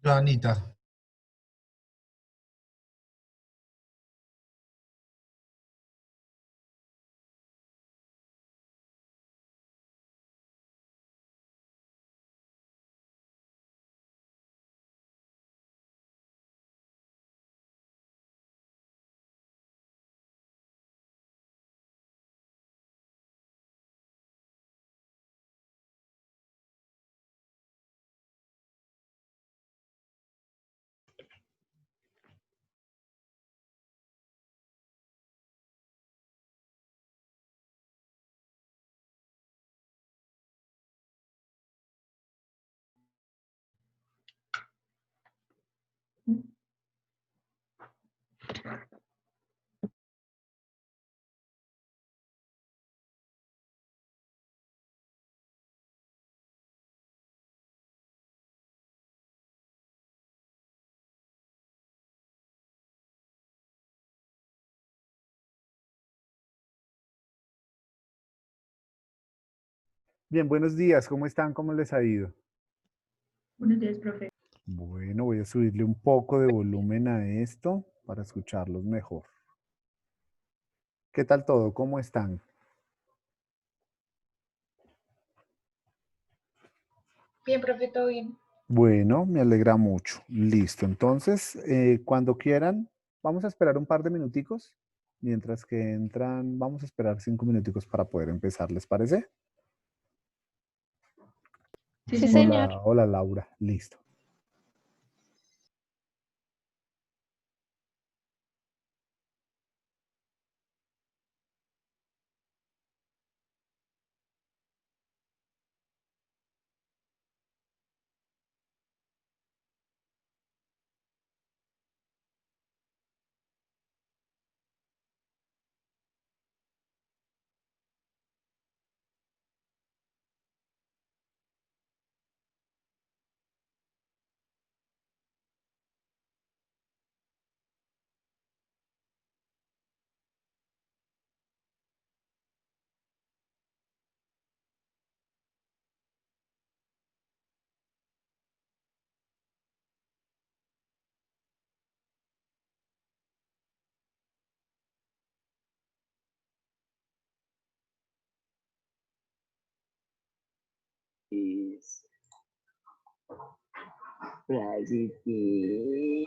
Anita, Bien, buenos días, ¿cómo están? ¿Cómo les ha ido? Buenos días, profe. Bueno, voy a subirle un poco de volumen a esto para escucharlos mejor. ¿Qué tal todo? ¿Cómo están? Bien, profe, todo bien. Bueno, me alegra mucho. Listo, entonces, cuando quieran, vamos a esperar un par de minuticos. Mientras que entran, vamos a esperar 5 minuticos para poder empezar, ¿les parece? Sí, Sí, señor. señor. Hola, hola Laura, listo. Así que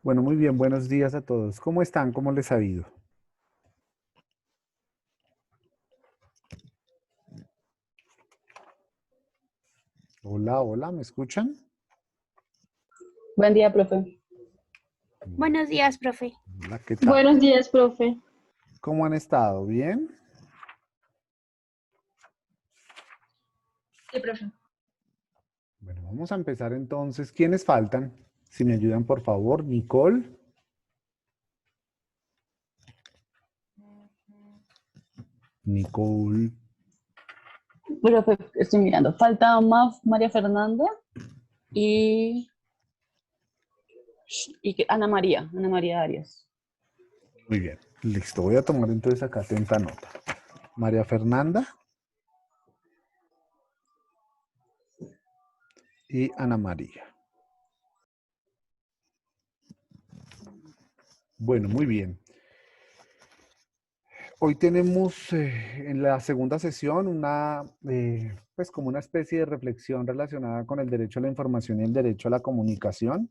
Bueno, muy bien, buenos días a todos. ¿Cómo están? ¿Cómo les ha ido? Hola, hola, ¿me escuchan? Buen día, profe. Buenos días, profe. Hola, ¿qué tal? Buenos días, profe. ¿Cómo han estado? ¿Bien? Sí, profe. Bueno, vamos a empezar entonces. ¿Quiénes faltan? Si me ayudan, por favor. Nicole. Nicole. Profe, estoy mirando. Falta María Fernanda y, Ana María Arias. Muy bien. Listo, voy a tomar entonces acá atenta nota. María Fernanda y Ana María. Bueno, muy bien. Hoy tenemos en la segunda sesión pues como una especie de reflexión relacionada con el derecho a la información y el derecho a la comunicación.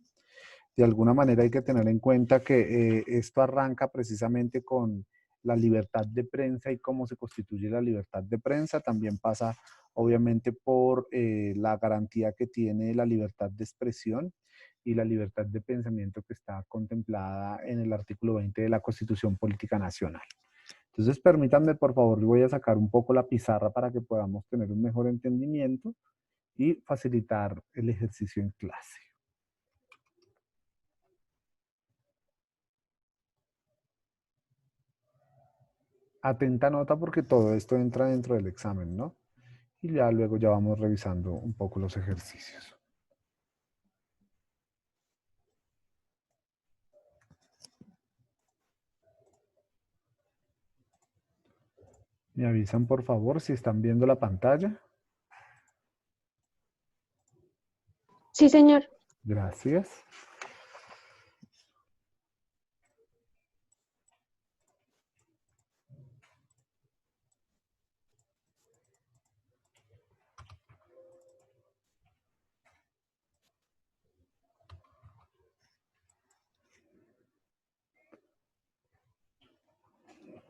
De alguna manera hay que tener en cuenta que esto arranca precisamente con la libertad de prensa y cómo se constituye la libertad de prensa. También pasa obviamente por la garantía que tiene la libertad de expresión y la libertad de pensamiento que está contemplada en el artículo 20 de la Constitución Política Nacional. Entonces, permítanme, por favor, voy a sacar un poco la pizarra para que podamos tener un mejor entendimiento y facilitar el ejercicio en clase. Atenta nota porque todo esto entra dentro del examen, ¿no? Y ya luego ya vamos revisando un poco los ejercicios. Me avisan, por favor, si están viendo la pantalla. Sí, señor. Gracias.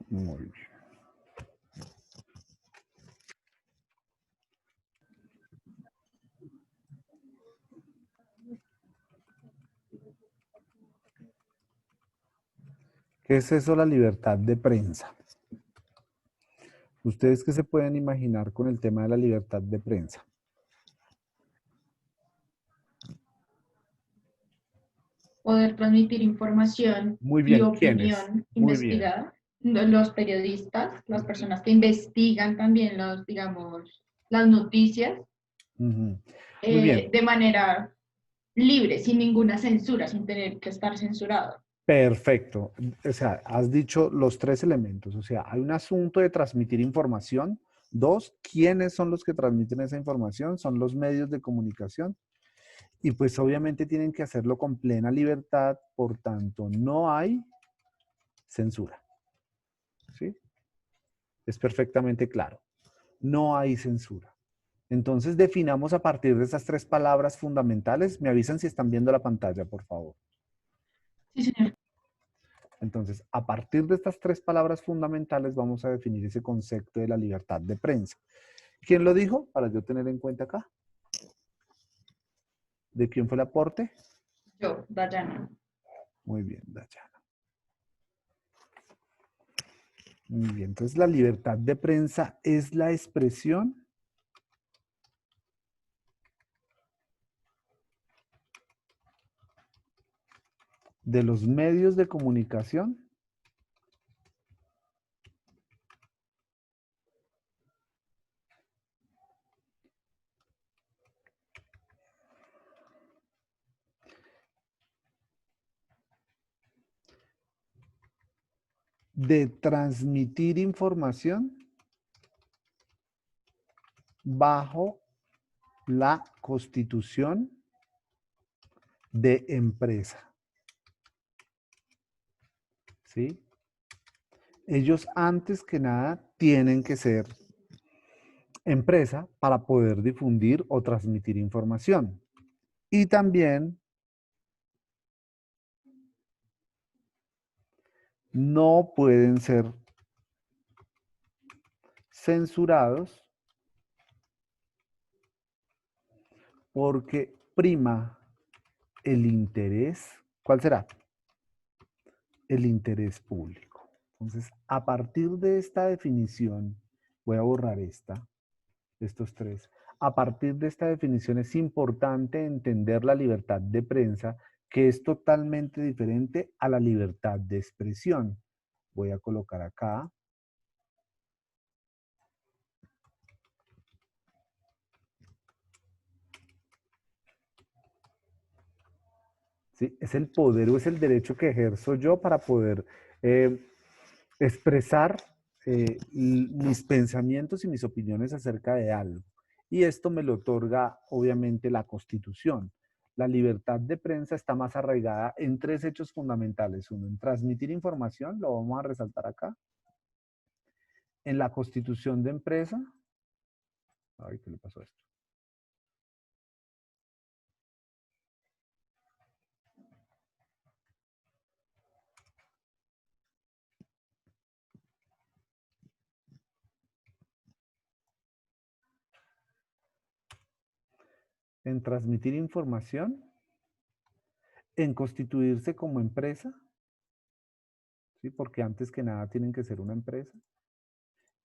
Muy bien. ¿Qué es eso, la libertad de prensa? ¿Ustedes qué se pueden imaginar con el tema de la libertad de prensa? Poder transmitir información Muy y bien, ¿quiénes? opinión Muy bien. investigada. Los periodistas, las personas que investigan también digamos, las noticias Ujú. Muy bien. de manera libre, sin ninguna censura, sin tener que estar censurado. Perfecto. O sea, has dicho los tres elementos. O sea, hay un asunto de transmitir información. Dos, ¿quiénes son los que transmiten esa información? Son los medios de comunicación. Y pues obviamente tienen que hacerlo con plena libertad, por tanto, no hay censura. ¿Sí? Es perfectamente claro. No hay censura. Entonces definamos a partir de esas tres palabras fundamentales. Me avisan si están viendo la pantalla, por favor. Sí, señor. Entonces, a partir de estas tres palabras fundamentales vamos a definir ese concepto de la libertad de prensa. ¿Quién lo dijo? Para yo tener en cuenta acá. ¿De quién fue el aporte? Yo, Dayana. Muy bien, Dayana. Muy bien, entonces la libertad de prensa es la expresión de los medios de comunicación de transmitir información bajo la constitución de empresa. ¿Sí? Ellos antes que nada tienen que ser empresa para poder difundir o transmitir información. Y también no pueden ser censurados porque prima el interés. ¿Cuál será? El interés público. Entonces, a partir de esta definición, voy a borrar estos tres. A partir de esta definición es importante entender la libertad de prensa, que es totalmente diferente a la libertad de expresión. Voy a colocar acá. ¿Sí? Es el poder o es el derecho que ejerzo yo para poder expresar mis pensamientos y mis opiniones acerca de algo. Y esto me lo otorga, obviamente, la Constitución. La libertad de prensa está más arraigada en tres hechos fundamentales. Uno, en transmitir información, lo vamos a resaltar acá. En la constitución de empresa. Ay, ¿qué le pasó a esto? En transmitir información, en constituirse como empresa, ¿sí? Porque antes que nada tienen que ser una empresa,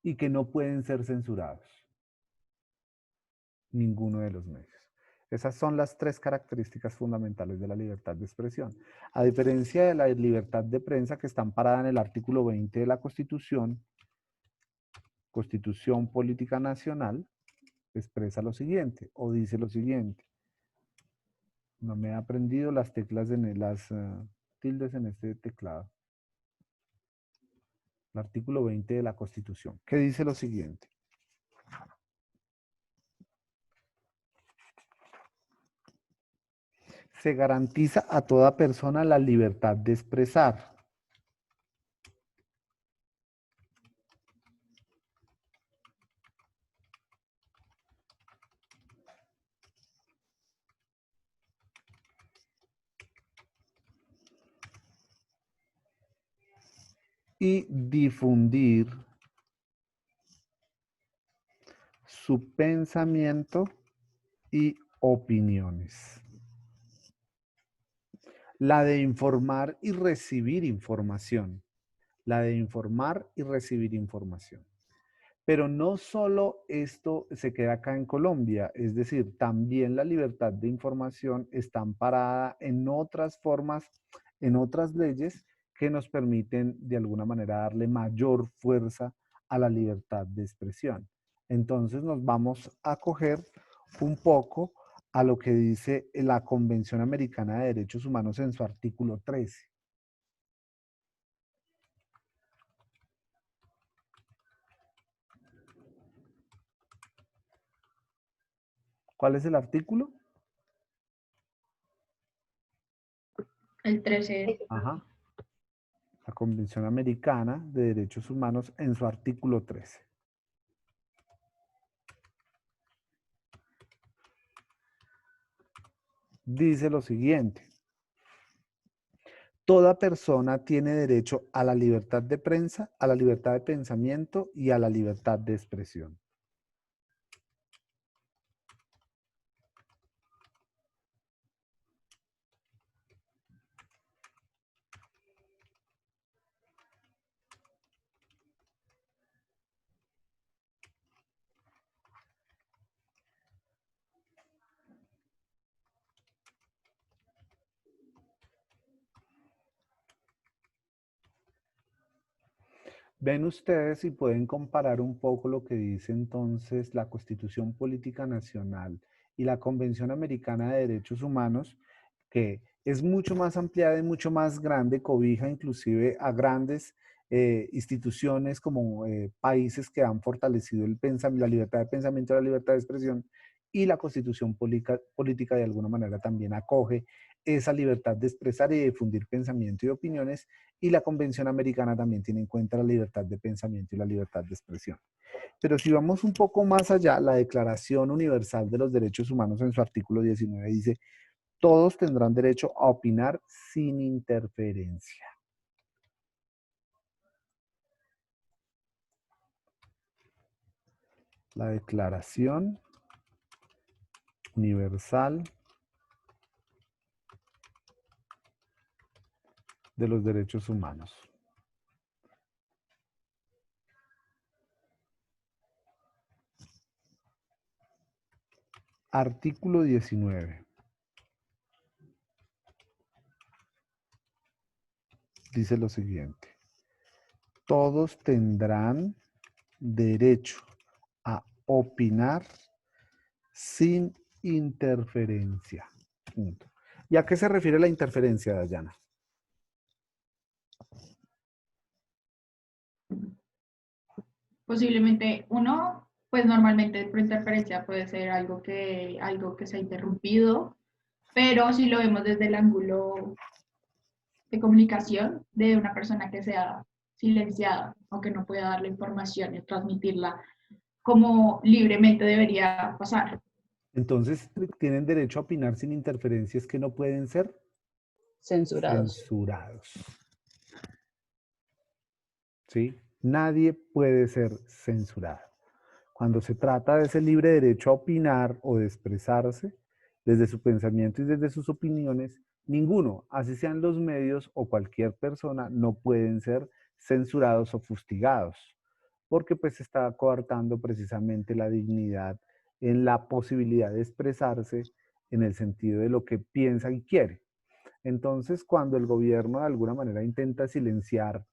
y que no pueden ser censurados, ninguno de los medios. Esas son las tres características fundamentales de la libertad de expresión. A diferencia de la libertad de prensa que está amparada en el artículo 20 de la Constitución, Constitución Política Nacional, expresa lo siguiente, o dice lo siguiente. No me he aprendido las teclas, las tildes en este teclado. El artículo 20 de la Constitución, que dice lo siguiente. Se garantiza a toda persona la libertad de expresar. Y difundir su pensamiento y opiniones. La de informar y recibir información. La de informar y recibir información. Pero no solo esto se queda acá en Colombia, es decir, también la libertad de información está amparada en otras formas, en otras leyes que nos permiten de alguna manera darle mayor fuerza a la libertad de expresión. Entonces nos vamos a coger un poco a lo que dice la Convención Americana de Derechos Humanos en su artículo 13. ¿Cuál es el artículo? El 13. Ajá. La Convención Americana de Derechos Humanos en su artículo 13. Dice lo siguiente. Toda persona tiene derecho a la libertad de prensa, a la libertad de pensamiento y a la libertad de expresión. Ven ustedes y pueden comparar un poco lo que dice entonces la Constitución Política Nacional y la Convención Americana de Derechos Humanos, que es mucho más ampliada y mucho más grande, cobija inclusive a grandes instituciones como países que han fortalecido la libertad de pensamiento y la libertad de expresión, y la Constitución Política de alguna manera también acoge esa libertad de expresar y difundir pensamiento y opiniones, y la Convención Americana también tiene en cuenta la libertad de pensamiento y la libertad de expresión. Pero si vamos un poco más allá, la Declaración Universal de los Derechos Humanos en su artículo 19 dice: todos tendrán derecho a opinar sin interferencia. La Declaración Universal de los Derechos Humanos. Artículo 19. Dice lo siguiente. Todos tendrán derecho a opinar sin interferencia. Punto. ¿Y a qué se refiere la interferencia, Dayana? Posiblemente uno, pues normalmente por interferencia puede ser algo que se ha interrumpido, pero si lo vemos desde el ángulo de comunicación de una persona que sea silenciada o que no pueda dar la información y transmitirla como libremente debería pasar. Entonces, tienen derecho a opinar sin interferencias que no pueden ser Censurados. censurados. ¿Sí? Nadie puede ser censurado. Cuando se trata de ese libre derecho a opinar o de expresarse desde su pensamiento y desde sus opiniones, ninguno, así sean los medios o cualquier persona, no pueden ser censurados o fustigados, porque pues se está coartando precisamente la dignidad en la posibilidad de expresarse en el sentido de lo que piensa y quiere. Entonces, cuando el gobierno de alguna manera intenta silenciar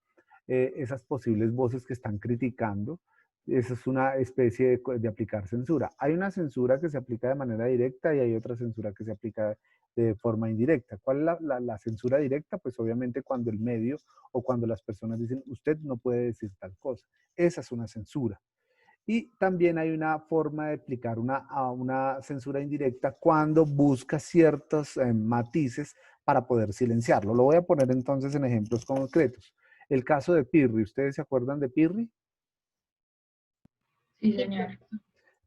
esas posibles voces que están criticando, esa es una especie de aplicar censura. Hay una censura que se aplica de manera directa y hay otra censura que se aplica de forma indirecta. ¿Cuál es la censura directa? Pues obviamente cuando el medio o cuando las personas dicen, usted no puede decir tal cosa. Esa es una censura. Y también hay una forma de aplicar una censura indirecta cuando busca ciertos matices para poder silenciarlo. Lo voy a poner entonces en ejemplos concretos. El caso de Pirri, ¿ustedes se acuerdan de Pirri? Sí, señor.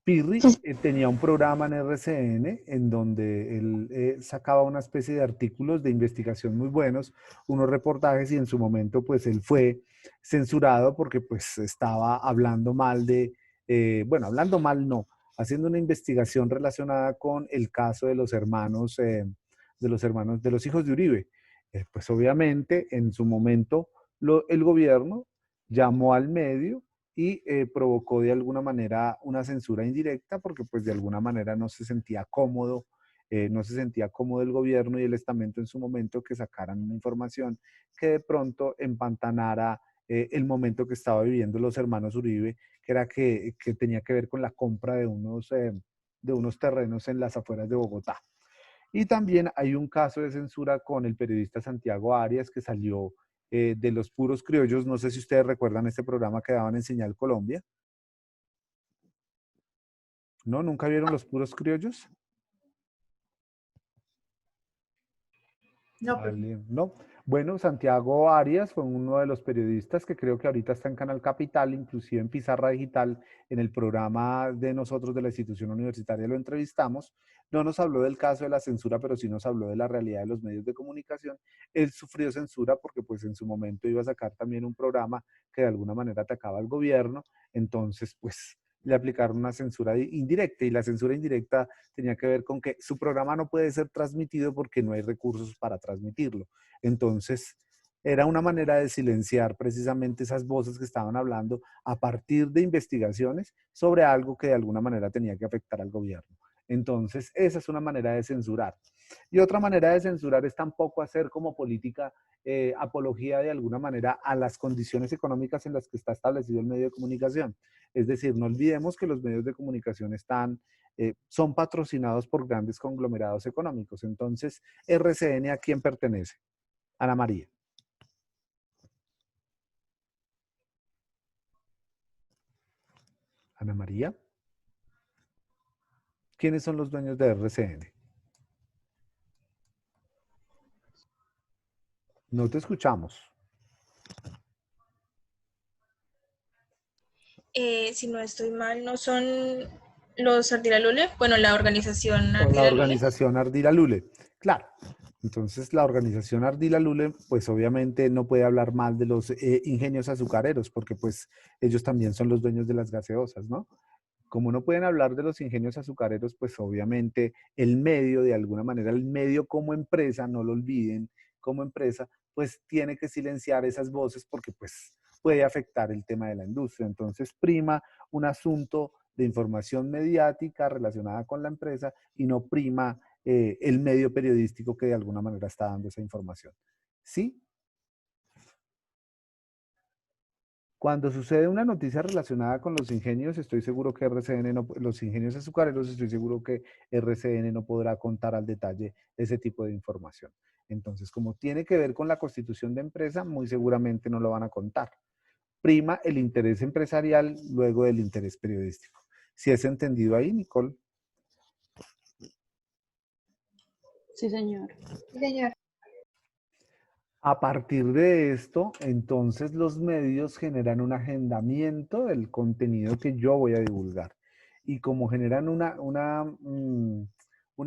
Pirri tenía un programa en RCN en donde él sacaba una especie de artículos de investigación muy buenos, unos reportajes, y en su momento pues él fue censurado porque pues estaba hablando mal bueno, hablando mal no, haciendo una investigación relacionada con el caso de los hermanos, de los hijos de Uribe. Pues obviamente en su momento el gobierno llamó al medio y provocó de alguna manera una censura indirecta porque pues de alguna manera no se sentía cómodo, no se sentía cómodo el gobierno y el estamento en su momento que sacaran una información que de pronto empantanara el momento que estaba viviendo los hermanos Uribe, que era que tenía que ver con la compra de unos terrenos en las afueras de Bogotá. Y también hay un caso de censura con el periodista Santiago Arias que salió de Los Puros Criollos. No sé si ustedes recuerdan este programa que daban en Señal Colombia. ¿No? ¿Nunca vieron Los Puros Criollos? No, Vale, no. Bueno, Santiago Arias fue uno de los periodistas que creo que ahorita está en Canal Capital, inclusive en Pizarra Digital, en el programa de nosotros de la institución universitaria lo entrevistamos. No nos habló del caso de la censura, pero sí nos habló de la realidad de los medios de comunicación. Él sufrió censura porque pues en su momento iba a sacar también un programa que de alguna manera atacaba al gobierno, entonces pues le aplicaron una censura indirecta, y la censura indirecta tenía que ver con que su programa no puede ser transmitido porque no hay recursos para transmitirlo. Entonces, era una manera de silenciar precisamente esas voces que estaban hablando a partir de investigaciones sobre algo que de alguna manera tenía que afectar al gobierno. Entonces, esa es una manera de censurar. Y otra manera de censurar es tampoco hacer como política apología de alguna manera a las condiciones económicas en las que está establecido el medio de comunicación. Es decir, no olvidemos que los medios de comunicación son patrocinados por grandes conglomerados económicos. Entonces, RCN, ¿a quién pertenece? Ana María. Ana María. ¿Quiénes son los dueños de RCN? No te escuchamos. Si no estoy mal, no son los Ardila Lule, bueno, la organización La Ardila Lule. organización Ardila Lule. Claro. Entonces, la organización Ardila Lule, pues obviamente no puede hablar mal de los ingenios azucareros, porque pues ellos también son los dueños de las gaseosas, ¿no? Como no pueden hablar de los ingenios azucareros, pues obviamente el medio, de alguna manera, el medio como empresa, no lo olviden, como empresa, pues tiene que silenciar esas voces porque pues puede afectar el tema de la industria. Entonces prima un asunto de información mediática relacionada con la empresa y no prima el medio periodístico que de alguna manera está dando esa información. ¿Sí? Cuando sucede una noticia relacionada con los ingenios, estoy seguro que RCN no, los ingenios azucareros, estoy seguro que RCN no podrá contar al detalle ese tipo de información. Entonces, como tiene que ver con la constitución de empresa, muy seguramente no lo van a contar. Prima el interés empresarial luego del interés periodístico. ¿Si es entendido ahí, Nicole? Sí, señor. Sí, señor. A partir de esto, entonces los medios generan un agendamiento del contenido que yo voy a divulgar. Y como generan un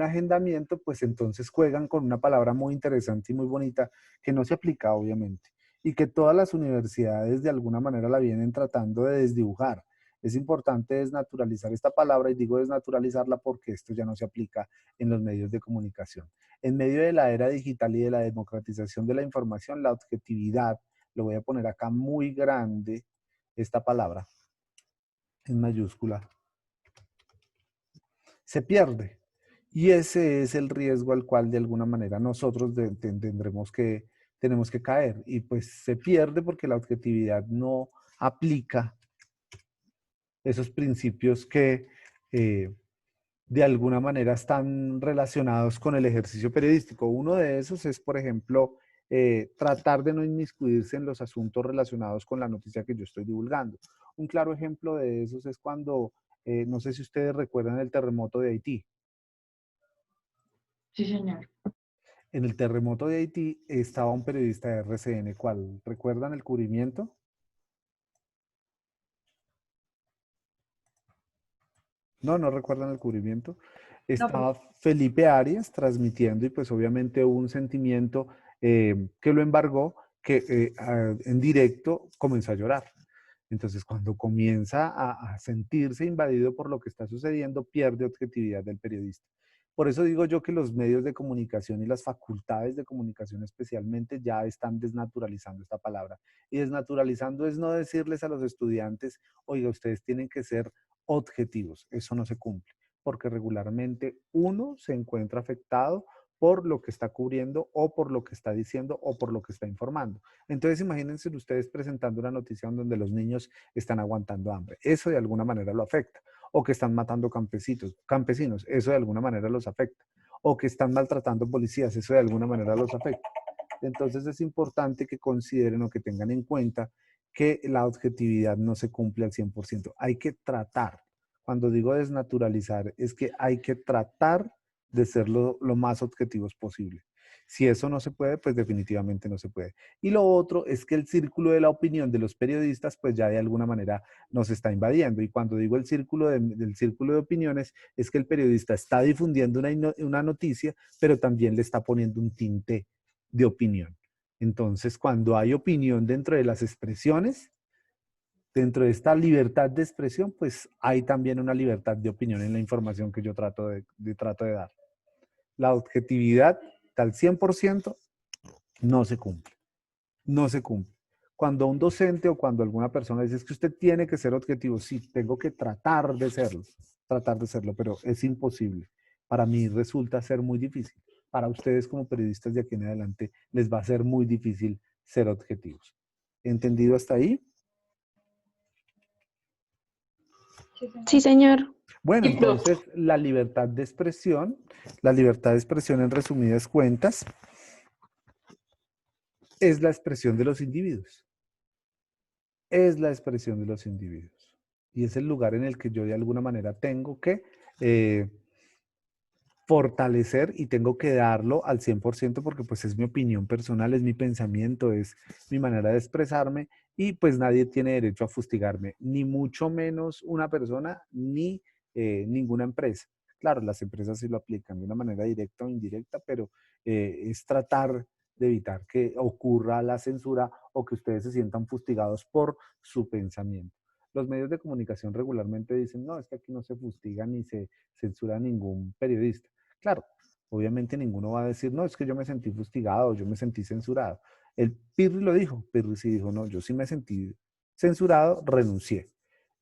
agendamiento, pues entonces juegan con una palabra muy interesante y muy bonita que no se aplica, obviamente, y que todas las universidades de alguna manera la vienen tratando de desdibujar. Es importante desnaturalizar esta palabra y digo desnaturalizarla porque esto ya no se aplica en los medios de comunicación. En medio de la era digital y de la democratización de la información, la objetividad, lo voy a poner acá muy grande, esta palabra, en mayúscula, se pierde. Y ese es el riesgo al cual de alguna manera nosotros tenemos que caer. Y pues se pierde porque la objetividad no aplica esos principios que de alguna manera están relacionados con el ejercicio periodístico. Uno de esos es, por ejemplo, tratar de no inmiscuirse en los asuntos relacionados con la noticia que yo estoy divulgando. Un claro ejemplo de esos es cuando, no sé si ustedes recuerdan el terremoto de Haití. Sí, señor. En el terremoto de Haití estaba un periodista de RCN, ¿cuál? ¿Recuerdan el cubrimiento? No recuerdan el cubrimiento. No, Estaba Felipe Arias transmitiendo y pues obviamente hubo un sentimiento que lo embargó, que en directo comenzó a llorar. Entonces cuando comienza a sentirse invadido por lo que está sucediendo, pierde objetividad del periodista. Por eso digo yo que los medios de comunicación y las facultades de comunicación especialmente ya están desnaturalizando esta palabra. Y desnaturalizando es no decirles a los estudiantes, oiga, ustedes tienen que ser objetivos. Eso no se cumple, porque regularmente uno se encuentra afectado por lo que está cubriendo o por lo que está diciendo o por lo que está informando. Entonces imagínense ustedes presentando una noticia donde los niños están aguantando hambre. Eso de alguna manera lo afecta. O que están matando campesinos, eso de alguna manera los afecta. O que están maltratando policías, eso de alguna manera los afecta. Entonces es importante que consideren o que tengan en cuenta que la objetividad no se cumple al 100%. Hay que tratar. Cuando digo desnaturalizar, es que hay que tratar de ser lo más objetivos posible. Si eso no se puede, pues definitivamente no se puede. Y lo otro es que el círculo de la opinión de los periodistas, pues ya de alguna manera nos está invadiendo. Y cuando digo el círculo del círculo de opiniones, es que el periodista está difundiendo una noticia, pero también le está poniendo un tinte de opinión. Entonces, cuando hay opinión dentro de las expresiones, dentro de esta libertad de expresión, pues hay también una libertad de opinión en la información que yo trato de dar. La objetividad al 100% no se cumple. No se cumple. Cuando un docente o cuando alguna persona dice es que usted tiene que ser objetivo, sí, tengo que tratar de serlo, pero es imposible. Para mí resulta ser muy difícil. Para ustedes como periodistas de aquí en adelante les va a ser muy difícil ser objetivos. ¿Entendido hasta ahí? Sí, señor. Bueno, y profe, entonces la libertad de expresión en resumidas cuentas, es la expresión de los individuos. Es la expresión de los individuos. Y es el lugar en el que yo de alguna manera tengo que fortalecer y tengo que darlo al 100% porque pues es mi opinión personal, es mi pensamiento, es mi manera de expresarme y pues nadie tiene derecho a fustigarme, ni mucho menos una persona ni ninguna empresa. Claro, las empresas sí lo aplican de una manera directa o indirecta, pero es tratar de evitar que ocurra la censura o que ustedes se sientan fustigados por su pensamiento. Los medios de comunicación regularmente dicen, no, es que aquí no se fustiga ni se censura a ningún periodista. Claro, obviamente ninguno va a decir, no, es que yo me sentí fustigado, yo me sentí censurado. El Pirri lo dijo, Pirri sí dijo, no, yo sí me sentí censurado, renuncié.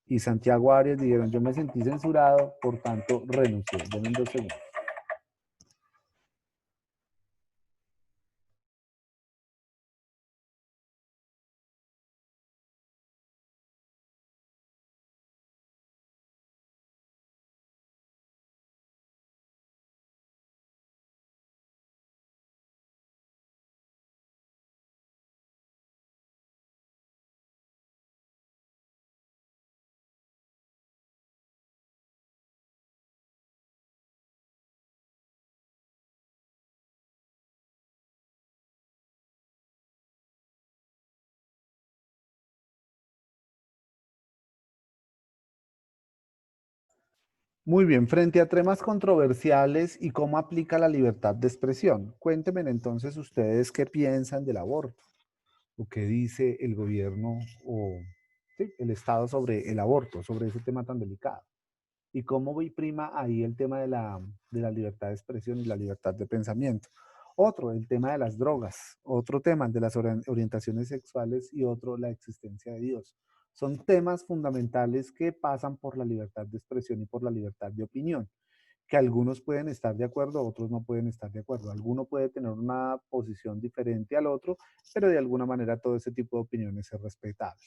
Y Santiago Arias dijeron, yo me sentí censurado, por tanto renuncié. Denme 2 segundos. Muy bien, frente a temas controversiales y cómo aplica la libertad de expresión. Cuéntenme entonces ustedes qué piensan del aborto o qué dice el gobierno o sí, el Estado sobre el aborto, sobre ese tema tan delicado. Y cómo prima ahí el tema de la libertad de expresión y la libertad de pensamiento. Otro, el tema de las drogas. Otro tema, de las orientaciones sexuales y otro, la existencia de Dios. Son temas fundamentales que pasan por la libertad de expresión y por la libertad de opinión, que algunos pueden estar de acuerdo, otros no pueden estar de acuerdo. Alguno puede tener una posición diferente al otro, pero de alguna manera todo ese tipo de opiniones es respetable.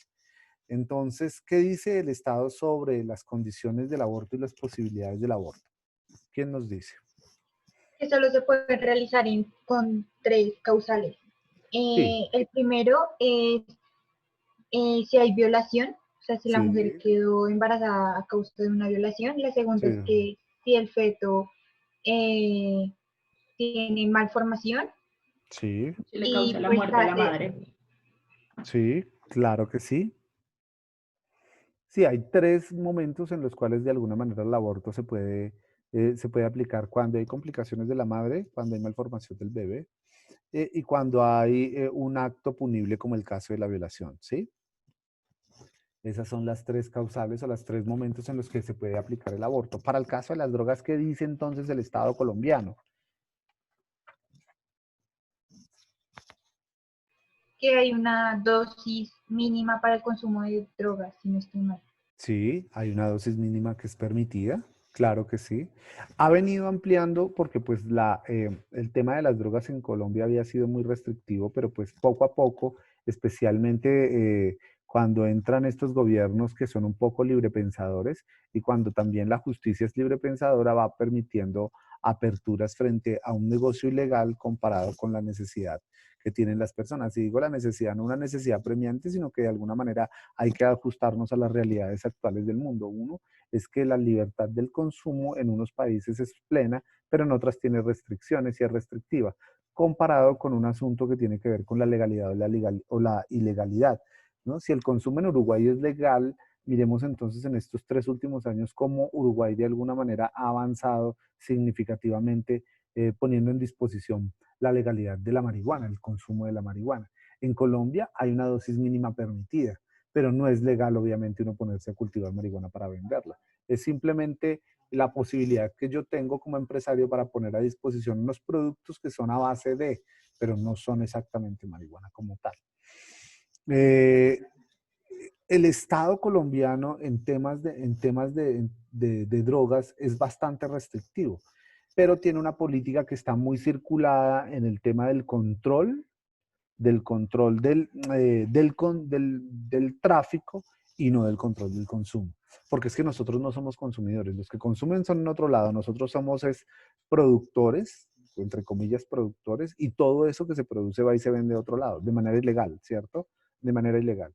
Entonces, ¿qué dice el Estado sobre las condiciones del aborto y las posibilidades del aborto? ¿Quién nos dice? Que solo se puede realizar con 3 causales. Sí, El primero es si hay violación, o sea, si la mujer sí, quedó embarazada a causa de una violación. La segunda es sí, que si el feto eh, tiene malformación sí, Si le y causa la pues muerte a la madre. sí, claro que sí. Sí, hay 3 momentos en los cuales de alguna manera el aborto se puede aplicar cuando hay complicaciones de la madre, cuando hay malformación del bebé y cuando hay un acto punible como el caso de la violación, ¿sí? Esas son las 3 causales o los 3 momentos en los que se puede aplicar el aborto. Para el caso de las drogas, ¿qué dice entonces el Estado colombiano? que hay una dosis mínima para el consumo de drogas, si no estoy mal. Sí, hay una dosis mínima que es permitida, claro que sí. Ha venido ampliando porque pues el tema de las drogas en Colombia había sido muy restrictivo, pero pues poco a poco, especialmente cuando entran estos gobiernos que son un poco librepensadores y cuando también la justicia es librepensadora, va permitiendo aperturas frente a un negocio ilegal comparado con la necesidad que tienen las personas. Y digo la necesidad, no una necesidad premiante, sino que de alguna manera hay que ajustarnos a las realidades actuales del mundo. Uno es que la libertad del consumo en unos países es plena, pero en otras tiene restricciones y es restrictiva, comparado con un asunto que tiene que ver con la legalidad o la ilegalidad, ¿no? Si el consumo en Uruguay es legal, miremos entonces en estos 3 últimos años cómo Uruguay de alguna manera ha avanzado significativamente poniendo en disposición la legalidad de la marihuana, el consumo de la marihuana. En Colombia hay una dosis mínima permitida, pero no es legal obviamente uno ponerse a cultivar marihuana para venderla. Es simplemente la posibilidad que yo tengo como empresario para poner a disposición unos productos que son a base de, pero no son exactamente marihuana como tal. Eh, el Estado colombiano en temas de drogas es bastante restrictivo, pero tiene una política que está muy circulada en el tema del tráfico y no del control del consumo. Porque es que nosotros no somos consumidores, los que consumen son en otro lado, nosotros somos productores, entre comillas productores, y todo eso que se produce va y se vende a otro lado, de manera ilegal, ¿cierto? De manera ilegal.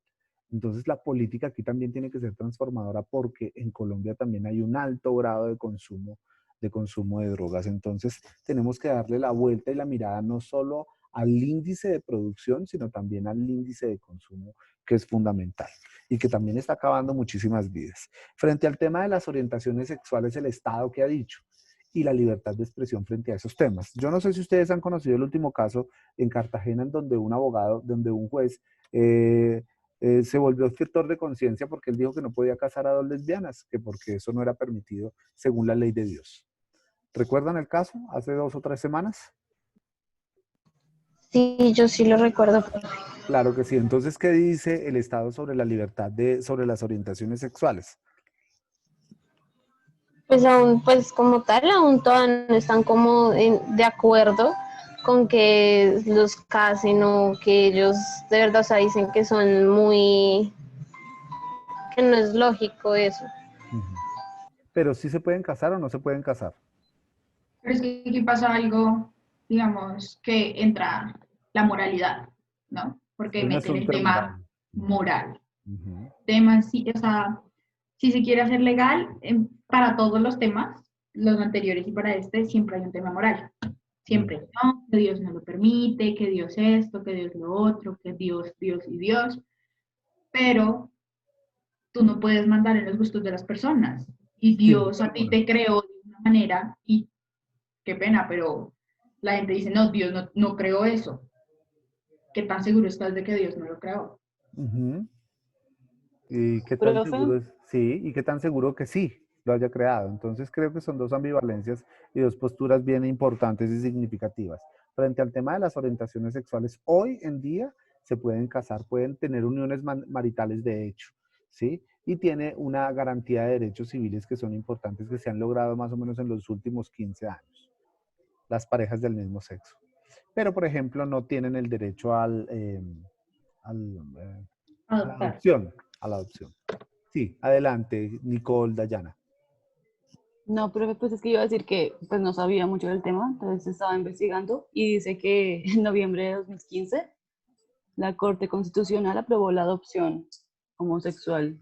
Entonces la política aquí también tiene que ser transformadora porque en Colombia también hay un alto grado de consumo de drogas. Entonces tenemos que darle la vuelta y la mirada no solo al índice de producción, sino también al índice de consumo, que es fundamental y que también está acabando muchísimas vidas. Frente al tema de las orientaciones sexuales, el Estado, ¿qué ha dicho? Y la libertad de expresión frente a esos temas. Yo no sé si ustedes han conocido el último caso en Cartagena, en donde un abogado, donde un juez se volvió objetor de conciencia porque él dijo que no podía casar a dos lesbianas, que porque eso no era permitido según la ley de Dios. ¿Recuerdan el caso hace 2 o 3 semanas? Sí, yo sí lo recuerdo, profe. Claro que sí. Entonces, ¿qué dice el Estado sobre la libertad sobre las orientaciones sexuales? Pues aún, pues como tal, aún todavía no están como de acuerdo con que los casen o que ellos de verdad, o sea, dicen que son muy, que no es lógico eso. Ujú. Pero sí se pueden casar o no se pueden casar. Pero es que aquí pasa algo, digamos, que entra la moralidad, ¿no? Porque Es un meten el asunto tema moral. moral. Ujú. Tema, sí, o sea, si se quiere hacer legal, para todos los temas, los anteriores y para este, siempre hay un tema moral. Siempre, ¿no? Que Dios no lo permite, que Dios esto, que Dios lo otro, que Dios, Dios y Dios. Pero tú no puedes mandar en los gustos de las personas. Y Sin Dios duda a ti alguna. te creó de una manera y qué pena, pero la gente dice, no, Dios no creó eso. ¿Qué tan seguro estás de que Dios no lo creó? Ujú. ¿Y qué tan Profe, seguro es? Sí, ¿y qué tan seguro que sí lo haya creado? Entonces creo que son dos ambivalencias y dos posturas bien importantes y significativas. Frente al tema de las orientaciones sexuales, hoy en día se pueden casar, pueden tener uniones maritales de hecho, ¿sí? Y tiene una garantía de derechos civiles que son importantes, que se han logrado más o menos en los últimos 15 años, las parejas del mismo sexo. Pero, por ejemplo, no tienen el derecho al, eh, a la Adoptar. adopción, a la adopción. Sí, adelante, Nicole, Dayana. no, profe, pues es que iba a decir que pues no sabía mucho del tema, entonces estaba investigando y dice que en noviembre de 2015 la Corte Constitucional aprobó la adopción homosexual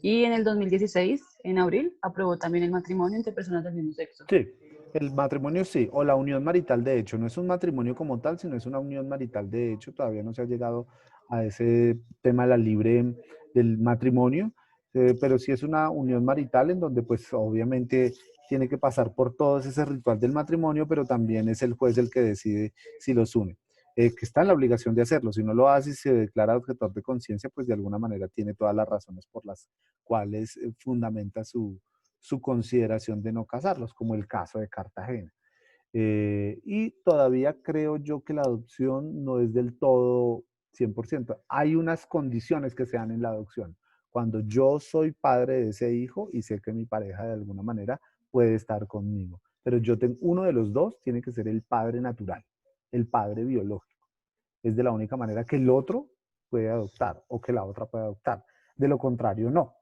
y en el 2016, en abril, aprobó también el matrimonio entre personas del mismo sexo. Sí, el matrimonio sí, o la unión marital de hecho. No es un matrimonio como tal, sino es una unión marital de hecho. Todavía no se ha llegado a ese tema de la libre del matrimonio, pero sí es una unión marital en donde pues obviamente tiene que pasar por todo ese ritual del matrimonio, pero también es el juez el que decide si los une. Que está en la obligación de hacerlo. Si no lo hace y se declara objetor de conciencia, pues de alguna manera tiene todas las razones por las cuales fundamenta su consideración de no casarlos, como el caso de Cartagena. Y todavía creo yo que la adopción no es del todo 100%. Hay unas condiciones que se dan en la adopción. Cuando yo soy padre de ese hijo y sé que mi pareja de alguna manera puede estar conmigo, pero yo tengo uno de los dos, tiene que ser el padre natural, el padre biológico. Es de la única manera que el otro puede adoptar o que la otra puede adoptar. De lo contrario, no.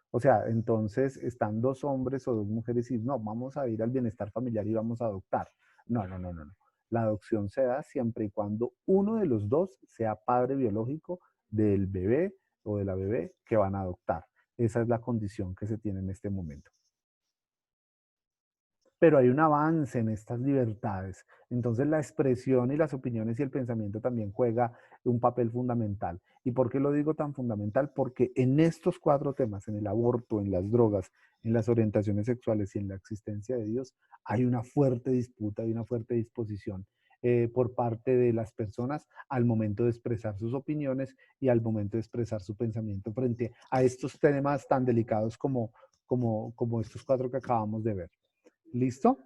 O sea, entonces están dos hombres o dos mujeres y no, vamos a ir al bienestar familiar y vamos a adoptar. No, no, no, no, no. La adopción se da siempre y cuando uno de los dos sea padre biológico del bebé o de la bebé que van a adoptar. Esa es la condición que se tiene en este momento. Pero hay un avance en estas libertades. Entonces la expresión y las opiniones y el pensamiento también juega un papel fundamental. ¿Y por qué lo digo tan fundamental? Porque en estos 4 temas, en el aborto, en las drogas, en las orientaciones sexuales y en la existencia de Dios, hay una fuerte disputa y una fuerte disposición por parte de las personas al momento de expresar sus opiniones y al momento de expresar su pensamiento frente a estos temas tan delicados como estos 4 que acabamos de ver. ¿Listo?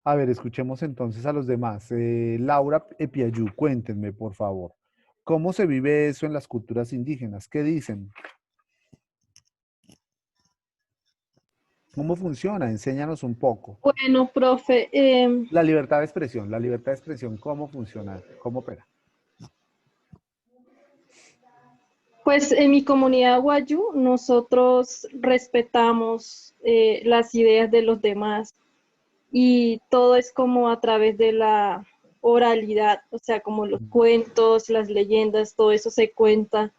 A ver, escuchemos entonces a los demás. Laura Epiayú, cuéntenme, por favor. ¿Cómo se vive eso en las culturas indígenas? ¿Qué dicen? ¿Cómo funciona? Enséñanos un poco. Bueno, profe, La libertad de expresión, ¿cómo funciona? ¿Cómo opera? pues en mi comunidad Wayuu nosotros respetamos las ideas de los demás y todo es como a través de la oralidad, o sea, como los cuentos, las leyendas, todo eso se cuenta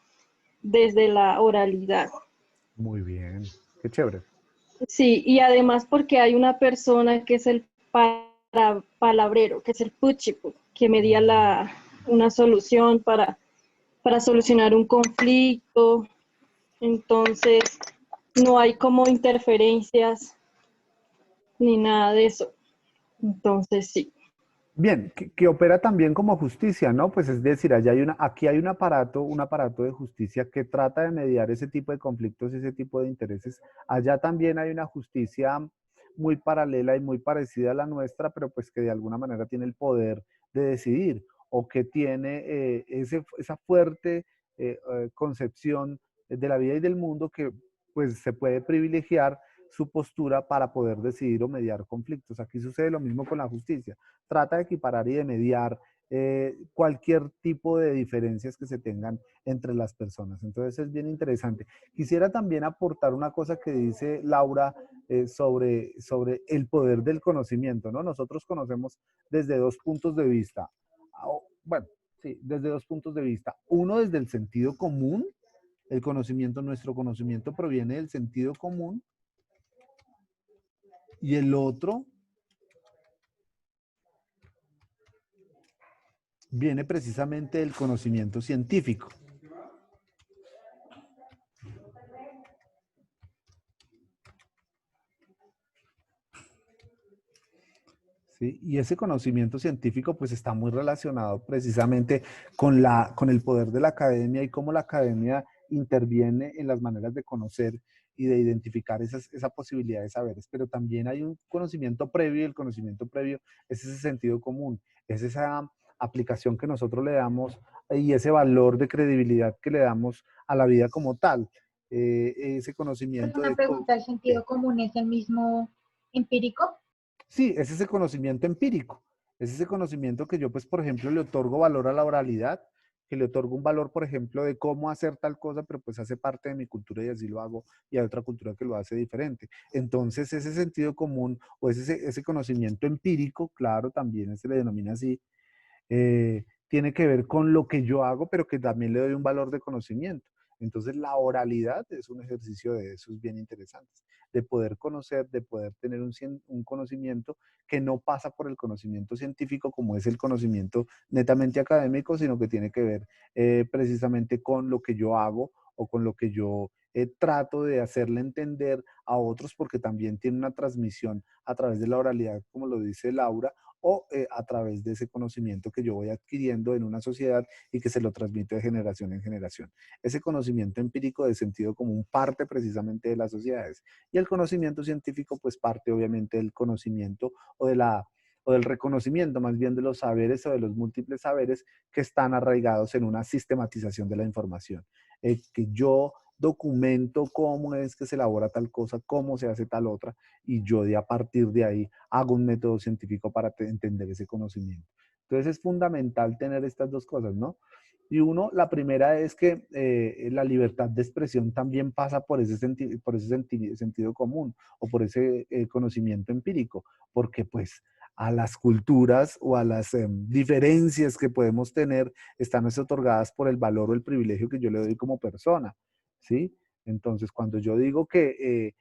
desde la oralidad. Muy bien, qué chévere. Sí, y además porque hay una persona que es el palabrero, que es el puchipu, que medía una solución para solucionar un conflicto. Entonces, no hay como interferencias ni nada de eso. Entonces, sí. Bien, que opera también como justicia, ¿no? Pues es decir, aquí hay un aparato de justicia que trata de mediar ese tipo de conflictos, ese tipo de intereses. Allá también hay una justicia muy paralela y muy parecida a la nuestra, pero pues que de alguna manera tiene el poder de decidir o que tiene esa fuerte concepción de la vida y del mundo que pues se puede privilegiar su postura para poder decidir o mediar conflictos. Aquí sucede lo mismo con la justicia, trata de equiparar y de mediar cualquier tipo de diferencias que se tengan entre las personas. Entonces es bien interesante. Quisiera también aportar una cosa que dice Laura sobre el poder del conocimiento, ¿no? Nosotros conocemos desde dos puntos de vista. Bueno, sí, desde dos puntos de vista. Uno desde el sentido común, el conocimiento, nuestro conocimiento proviene del sentido común, y el otro viene precisamente del conocimiento científico. ¿Sí? Y ese conocimiento científico pues está muy relacionado precisamente con el poder de la academia y cómo la academia interviene en las maneras de conocer y de identificar esa posibilidad de saberes. Pero también hay un conocimiento previo y el conocimiento previo es ese sentido común, es esa aplicación que nosotros le damos y ese valor de credibilidad que le damos a la vida como tal. Ese conocimiento Una de pregunta, ¿el sentido común es el mismo empírico? Sí, es ese conocimiento empírico, es ese conocimiento que yo, pues, por ejemplo, le otorgo valor a la oralidad, que le otorgo un valor, por ejemplo, de cómo hacer tal cosa, pero pues hace parte de mi cultura y así lo hago, y hay otra cultura que lo hace diferente. Entonces, ese sentido común o ese conocimiento empírico, claro, también se le denomina así, tiene que ver con lo que yo hago, pero que también le doy un valor de conocimiento. Entonces, la oralidad es un ejercicio de esos bien interesantes, de poder conocer, de poder tener un conocimiento que no pasa por el conocimiento científico, como es el conocimiento netamente académico, sino que tiene que ver precisamente con lo que yo hago o con lo que yo trato de hacerle entender a otros, porque también tiene una transmisión a través de la oralidad, como lo dice Laura, o a través de ese conocimiento que yo voy adquiriendo en una sociedad y que se lo transmite de generación en generación. Ese conocimiento empírico de sentido común parte precisamente de las sociedades y el conocimiento científico pues parte obviamente del conocimiento o del reconocimiento más bien de los saberes o de los múltiples saberes que están arraigados en una sistematización de la información. Que yo documento cómo es que se elabora tal cosa, cómo se hace tal otra, y yo a partir de ahí hago un método científico para entender ese conocimiento. Entonces es fundamental tener estas dos cosas, ¿no? Y la primera es que la libertad de expresión también pasa por ese, sentido común o por ese conocimiento empírico, porque pues a las culturas o a las diferencias que podemos tener están otorgadas por el valor o el privilegio que yo le doy como persona, ¿sí? Entonces, cuando yo digo que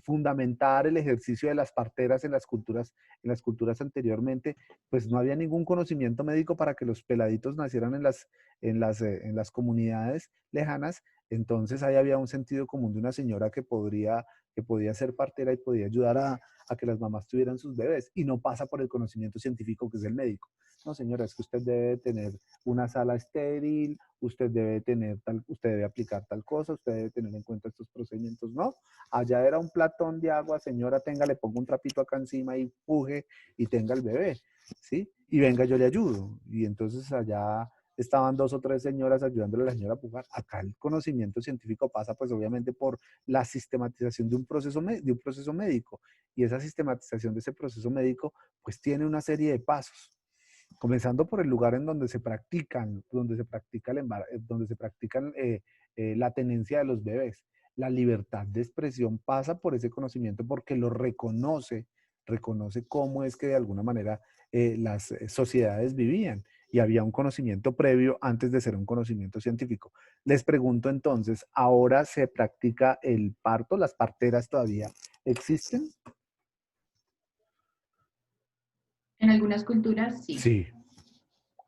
fundamentar el ejercicio de las parteras en las culturas anteriormente, pues no había ningún conocimiento médico para que los peladitos nacieran en las comunidades lejanas, entonces ahí había un sentido común de una señora que podía ser partera y podía ayudar a que las mamás tuvieran sus bebés, y no pasa por el conocimiento científico que es el médico. No, señora, es que usted debe tener una sala estéril, usted debe aplicar tal cosa, usted debe tener en cuenta estos procedimientos, ¿no? Allá era un platón de agua, señora, tenga, le pongo un trapito acá encima y puje y tenga el bebé, ¿sí? Y venga, yo le ayudo. Y entonces allá estaban dos o tres señoras ayudándole a la señora a pujar. Acá el conocimiento científico pasa pues obviamente por la sistematización de un proceso médico. Y esa sistematización de ese proceso médico pues tiene una serie de pasos, comenzando por el lugar en donde se practican, donde se practican la tenencia de los bebés. La libertad de expresión pasa por ese conocimiento porque lo reconoce cómo es que de alguna manera las sociedades vivían y había un conocimiento previo antes de ser un conocimiento científico. Les pregunto entonces, ¿ahora se practica el parto? ¿Las parteras todavía existen? En algunas culturas sí. Sí,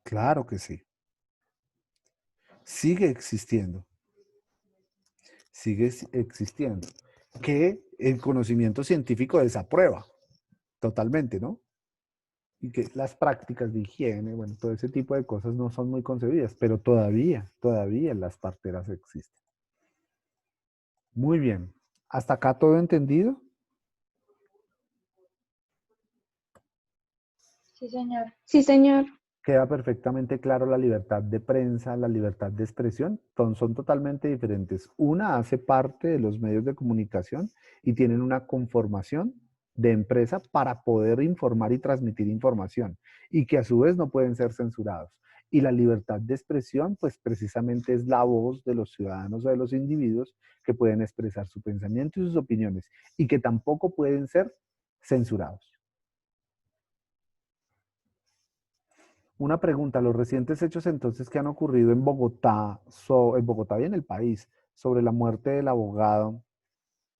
claro que sí. Sigue existiendo. Sigue existiendo. Que el conocimiento científico desaprueba totalmente, ¿no? y que las prácticas de higiene, bueno, todo ese tipo de cosas no son muy concebidas, pero todavía las parteras existen. Muy bien. ¿Hasta acá todo entendido? Sí, señor. Sí, señor. Queda perfectamente claro la libertad de prensa, la libertad de expresión, son totalmente diferentes. Una hace parte de los medios de comunicación y tienen una conformación de empresa para poder informar y transmitir información y que a su vez no pueden ser censurados. Y la libertad de expresión, pues precisamente es la voz de los ciudadanos o de los individuos que pueden expresar su pensamiento y sus opiniones y que tampoco pueden ser censurados. Una pregunta, los recientes hechos entonces que han ocurrido en Bogotá y en el país, sobre la muerte del abogado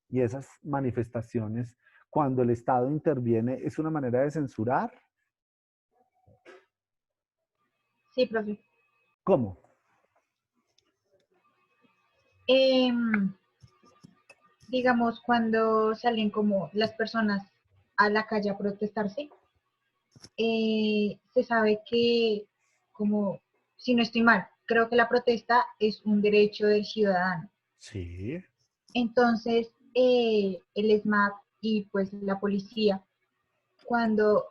y esas manifestaciones, cuando el Estado interviene, ¿es una manera de censurar? Sí, profe. ¿Cómo? Em, digamos, cuando salen como las personas a la calle a protestarse, se sabe que, como, si no estoy mal, creo que la protesta es un derecho del ciudadano. Sí. Entonces, el SMAT y pues la policía, cuando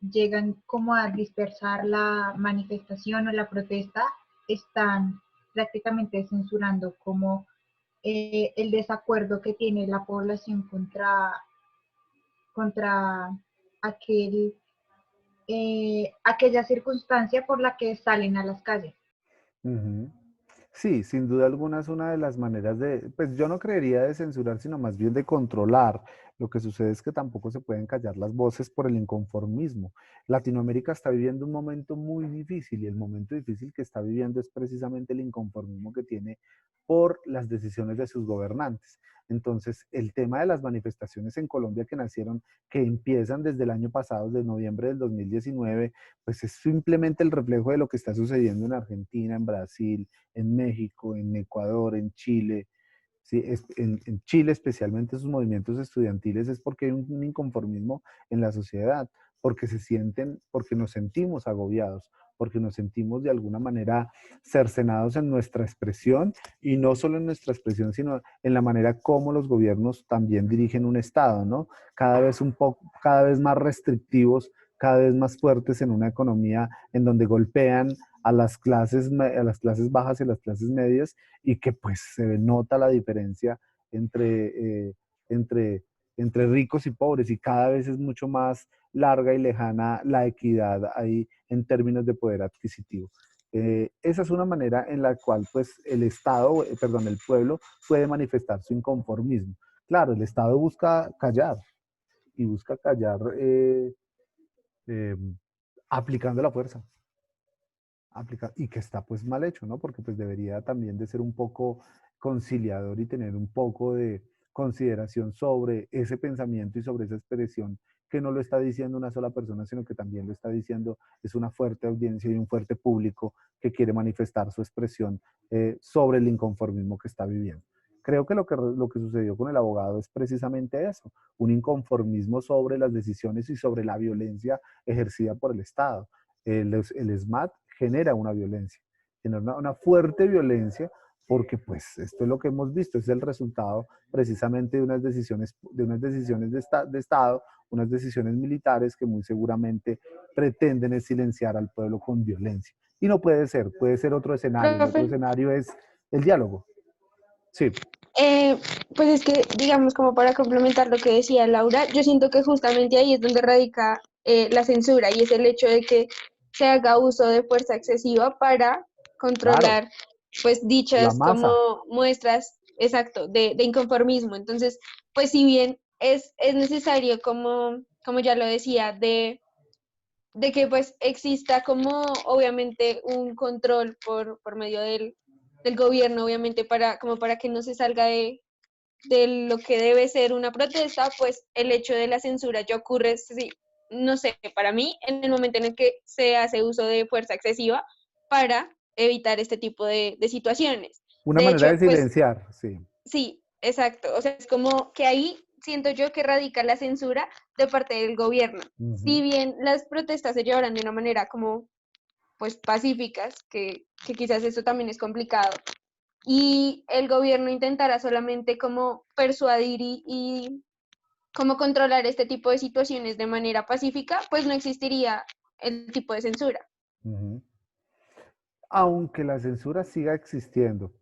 llegan como a dispersar la manifestación o la protesta, están prácticamente censurando como el desacuerdo que tiene la población contra aquel, aquella circunstancia por la que salen a las calles. Ujú. Sí, sin duda alguna es una de las maneras de, pues yo no creería de censurar, sino más bien de controlar. Lo que sucede es que tampoco se pueden callar las voces por el inconformismo. Latinoamérica está viviendo un momento muy difícil y el momento difícil que está viviendo es precisamente el inconformismo que tiene por las decisiones de sus gobernantes. Entonces, el tema de las manifestaciones en Colombia que nacieron, que empiezan desde el año pasado, desde noviembre del 2019, pues es simplemente el reflejo de lo que está sucediendo en Argentina, en Brasil, en México, en Ecuador, en Chile. Sí, en Chile especialmente esos movimientos estudiantiles es porque hay un inconformismo en la sociedad, porque porque nos sentimos agobiados, porque nos sentimos de alguna manera cercenados en nuestra expresión y no solo en nuestra expresión, sino en la manera como los gobiernos también dirigen un Estado, ¿no? Cada vez más restrictivos, cada vez más fuertes en una economía en donde golpean a las clases bajas y a las clases medias y que pues se nota la diferencia entre, entre, entre ricos y pobres y cada vez es mucho más larga y lejana la equidad ahí en términos de poder adquisitivo. Esa es una manera en la cual pues el Estado, perdón, el pueblo puede manifestar su inconformismo. Claro, el Estado busca callar y busca callar eh, aplicando la fuerza y que está pues mal hecho, ¿no? Porque pues debería también de ser un poco conciliador y tener un poco de consideración sobre ese pensamiento y sobre esa expresión que no lo está diciendo una sola persona, sino que también lo está diciendo es una fuerte audiencia y un fuerte público que quiere manifestar su expresión sobre el inconformismo que está viviendo. Creo que lo que sucedió con el abogado es precisamente eso, un inconformismo sobre las decisiones y sobre la violencia ejercida por el Estado. El SMAT genera una violencia, genera una fuerte violencia porque pues esto es lo que hemos visto, es el resultado precisamente de unas decisiones de Estado, unas decisiones militares que muy seguramente pretenden silenciar al pueblo con violencia. Y no puede ser otro escenario, el otro Profe, escenario es el diálogo. Sí. pues es que, digamos, como para complementar lo que decía Laura, yo siento que justamente ahí es donde radica la censura y es el hecho de que se haga uso de fuerza excesiva para Claro, controlar, pues, la dichas como masa. muestras, exacto, de inconformismo. Entonces, pues, si bien es necesario, como ya lo decía, de que pues exista como obviamente un control por medio del gobierno, obviamente como para que no se salga de lo que debe ser una protesta, pues el hecho de la censura ya ocurre, sí, no sé, para mí, en el momento en el que se hace uso de fuerza excesiva para evitar este tipo de situaciones. Una De manera de hecho, pues silenciar, sí. sí, exacto. O sea, es como que ahí siento yo que radica la censura de parte del gobierno. Ujú. Si bien las protestas se llevarán de una manera como, pues, pacíficas, que quizás eso también es complicado, y el gobierno intentará solamente como persuadir y como controlar este tipo de situaciones de manera pacífica, pues no existiría el tipo de censura. Ujú. Aunque la censura siga existiendo,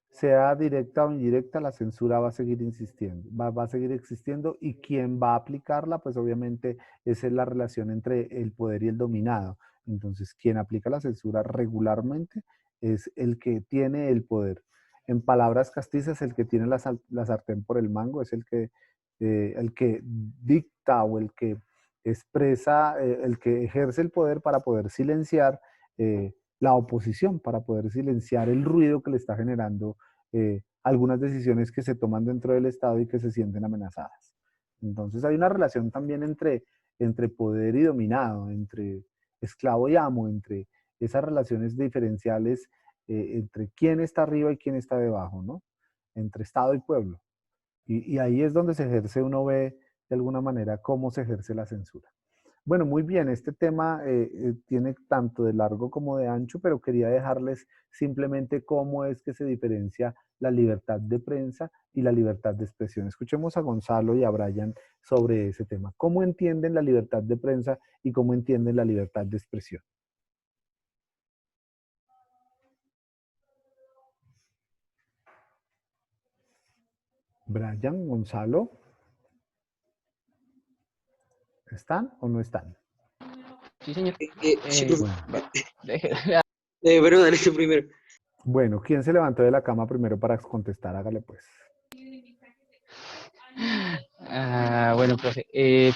sea directa o indirecta, la censura va a seguir insistiendo, va a seguir existiendo y quien va a aplicarla, pues obviamente esa es la relación entre el poder y el dominado. Entonces, quien aplica la censura regularmente es el que tiene el poder. En palabras castizas, el que tiene la sartén por el mango es el que dicta o el que expresa, el que ejerce el poder para poder silenciar la oposición, para poder silenciar el ruido que le está generando algunas decisiones que se toman dentro del Estado y que se sienten amenazadas. Entonces hay una relación también entre poder y dominado, entre esclavo y amo, entre esas relaciones diferenciales entre quién está arriba y quién está debajo, ¿no? Entre Estado y pueblo. Y ahí es donde se ejerce, uno ve de alguna manera cómo se ejerce la censura. Bueno, muy bien, este tema tiene tanto de largo como de ancho, pero quería dejarles simplemente cómo es que se diferencia la libertad de prensa y la libertad de expresión. Escuchemos a Gonzalo y a Brian sobre ese tema. ¿Cómo entienden la libertad de prensa y cómo entienden la libertad de expresión? Brian, Gonzalo, ¿están o no están? Sí, señor. Sí, profe. Bueno. Bueno, dale tú primero. Bueno, ¿quién se levantó de la cama primero para contestar? Hágale pues. Bueno, profe,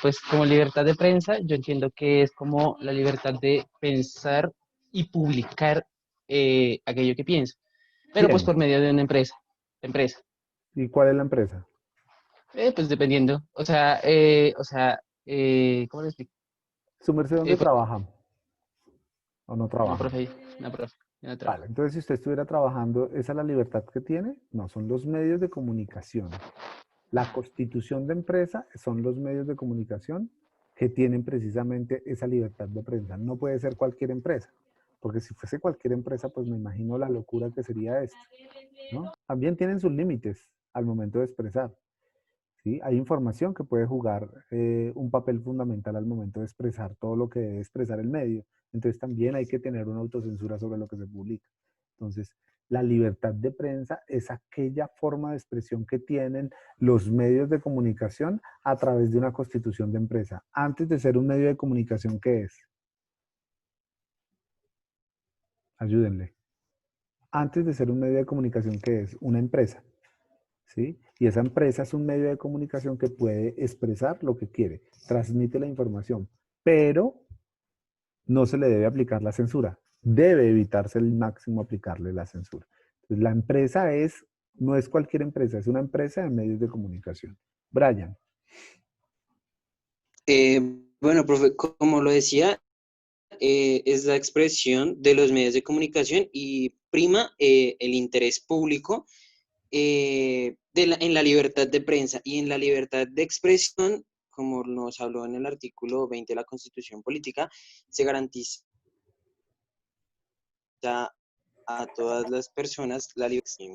pues como libertad de prensa, yo entiendo que es como la libertad de pensar y publicar aquello que pienso, pero pues ¿Quién? por medio de una empresa. ¿Y cuál es la empresa? Pues dependiendo, ¿cómo le explico? ¿Su merced dónde Por- trabaja? ¿O no no, trabaja? profe, no, profe, yo no trabajo. Vale, entonces si usted estuviera trabajando, ¿esa es la libertad que tiene? No, son los medios de comunicación. La constitución de empresa son los medios de comunicación que tienen precisamente esa libertad de prensa. No puede ser cualquier empresa, porque si fuese cualquier empresa, pues me imagino la locura que sería esto, ¿no? También tienen sus límites al momento de expresar, ¿sí? Hay información que puede jugar un papel fundamental al momento de expresar todo lo que debe expresar el medio. Entonces también hay que tener una autocensura sobre lo que se publica. Entonces, la libertad de prensa es aquella forma de expresión que tienen los medios de comunicación a través de una constitución de empresa. Antes de ser un medio de comunicación, ¿qué es? Ayúdenle. Antes de ser un medio de comunicación, ¿qué es? Una empresa. ¿Sí? Y esa empresa es un medio de comunicación que puede expresar lo que quiere, transmite la información, pero no se le debe aplicar la censura. Debe evitarse el máximo aplicarle la censura. Entonces, la empresa no es cualquier empresa, es una empresa de medios de comunicación. Brian. Bueno, profe, como lo decía, es la expresión de los medios de comunicación y prima el interés público en la libertad de prensa y en la libertad de expresión, como nos habló en el artículo 20 de la Constitución Política, se garantiza a todas las personas la libertad,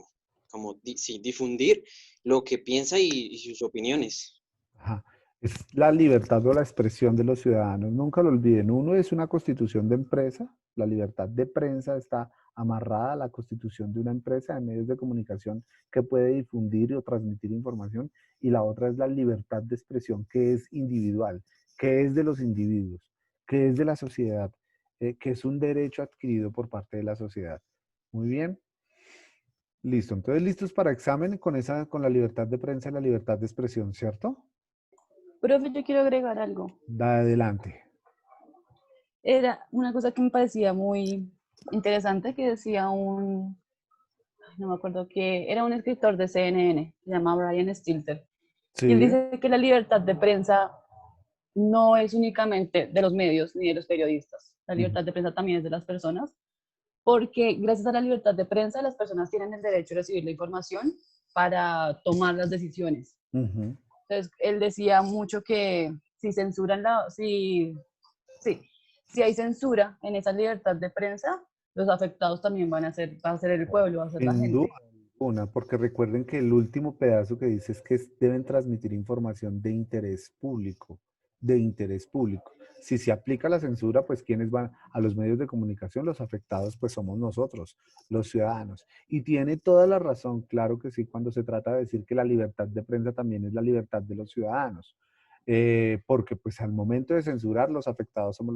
como sí, difundir lo que piensa y sus opiniones. Ajá. Es la libertad o la expresión de los ciudadanos. Nunca lo olviden. Uno es una constitución de empresa. La libertad de prensa está amarrada a la constitución de una empresa de medios de comunicación que puede difundir o transmitir información. Y la otra es la libertad de expresión, que es individual, que es de los individuos, que es de la sociedad, que es un derecho adquirido por parte de la sociedad. Muy bien. Listo. Entonces, listos para examen con la libertad de prensa y la libertad de expresión, ¿cierto? Profe, yo quiero agregar algo. Da adelante. Era una cosa que me parecía muy interesante que decía no me acuerdo que era un escritor de CNN, se llama Brian Stilter. Y él Sí. dice que la libertad de prensa no es únicamente de los medios ni de los periodistas. La libertad de prensa también es de las personas, porque gracias a la libertad de prensa las personas tienen el derecho a recibir la información para tomar las decisiones. Ujú. Entonces, él decía mucho que si censuran si hay censura en esa libertad de prensa, los afectados también va a ser el pueblo, va a ser la Sin duda gente. alguna, porque recuerden que el último pedazo que dice es que deben transmitir información de interés público. Si se aplica la censura, pues quienes van a los medios de comunicación, los afectados, pues somos nosotros, los ciudadanos. Y tiene toda la razón, claro que sí, cuando se trata de decir que la libertad de prensa también es la libertad de los ciudadanos. Porque pues al momento de censurar, los afectados somos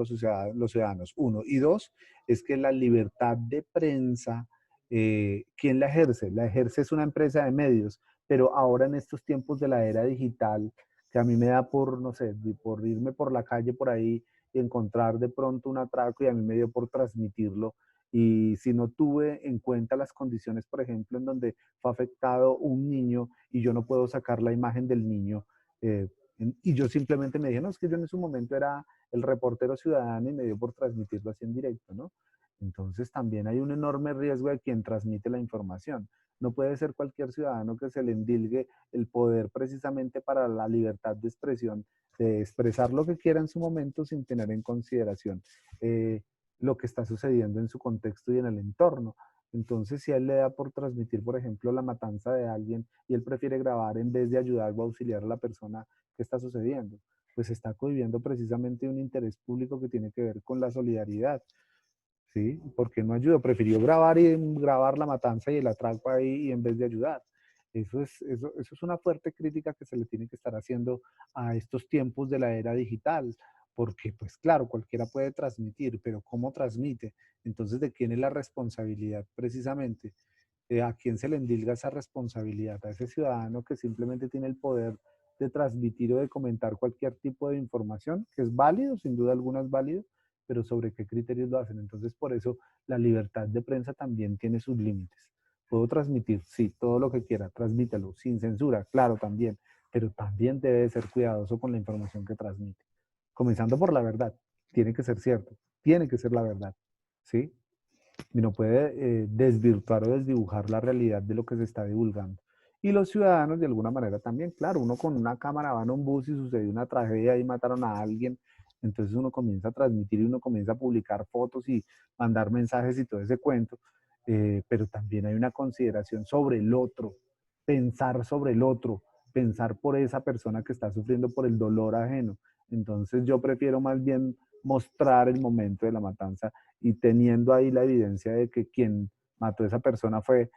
los ciudadanos, uno. Y dos, es que la libertad de prensa, ¿quién la ejerce? La ejerce es una empresa de medios, pero ahora en estos tiempos de la era digital, que a mí me da por, no sé, por irme por la calle por ahí y encontrar de pronto un atraco y a mí me dio por transmitirlo. Y si no tuve en cuenta las condiciones, por ejemplo, en donde fue afectado un niño y yo no puedo sacar la imagen del niño, eh, y yo simplemente me dije, no, es que yo en ese momento era el reportero ciudadano y me dio por transmitirlo así en directo, ¿no? Entonces también hay un enorme riesgo de quien transmite la información. No puede ser cualquier ciudadano que se le endilgue el poder precisamente para la libertad de expresión, de expresar lo que quiera en su momento sin tener en consideración eh, lo que está sucediendo en su contexto y en el entorno. Entonces, si a él le da por transmitir, por ejemplo, la matanza de alguien y él prefiere grabar en vez de ayudar o auxiliar a la persona que está sucediendo, pues está cohibiendo precisamente un interés público que tiene que ver con la solidaridad. ¿Sí? Porque no ayudó, prefirió grabar la matanza y el atraco ahí y en vez de ayudar. Eso es una fuerte crítica que se le tiene que estar haciendo a estos tiempos de la era digital, porque pues claro, cualquiera puede transmitir, pero ¿cómo transmite? Entonces, ¿de quién es la responsabilidad precisamente? ¿A quién se le endilga esa responsabilidad? A ese ciudadano que simplemente tiene el poder de transmitir o de comentar cualquier tipo de información, que es válido, sin duda alguna es válido, pero sobre qué criterios lo hacen. Entonces, por eso la libertad de prensa también tiene sus límites. Puedo transmitir, sí, todo lo que quiera, transmítelo, sin censura, claro, también, pero también debe ser cuidadoso con la información que transmite. Comenzando por la verdad, tiene que ser cierto, tiene que ser la verdad, ¿sí? Y no puede desvirtuar o desdibujar la realidad de lo que se está divulgando. Y los ciudadanos, de alguna manera también, claro, uno con una cámara va en un bus y sucedió una tragedia y mataron a alguien, entonces uno comienza a transmitir y uno comienza a publicar fotos y mandar mensajes y todo ese cuento, pero también hay una consideración sobre el otro, pensar sobre el otro, pensar por esa persona que está sufriendo por el dolor ajeno. Entonces yo prefiero más bien mostrar el momento de la matanza y teniendo ahí la evidencia de que quien mató a esa persona fue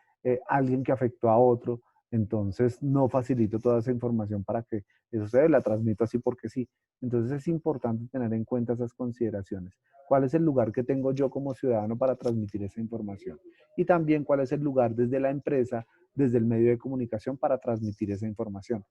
alguien que afectó a otro, entonces no facilito toda esa información para que eso se la transmito así porque sí. Entonces es importante tener en cuenta esas consideraciones. ¿Cuál es el lugar que tengo yo como ciudadano para transmitir esa información? Y también cuál es el lugar desde la empresa, desde el medio de comunicación para transmitir esa información.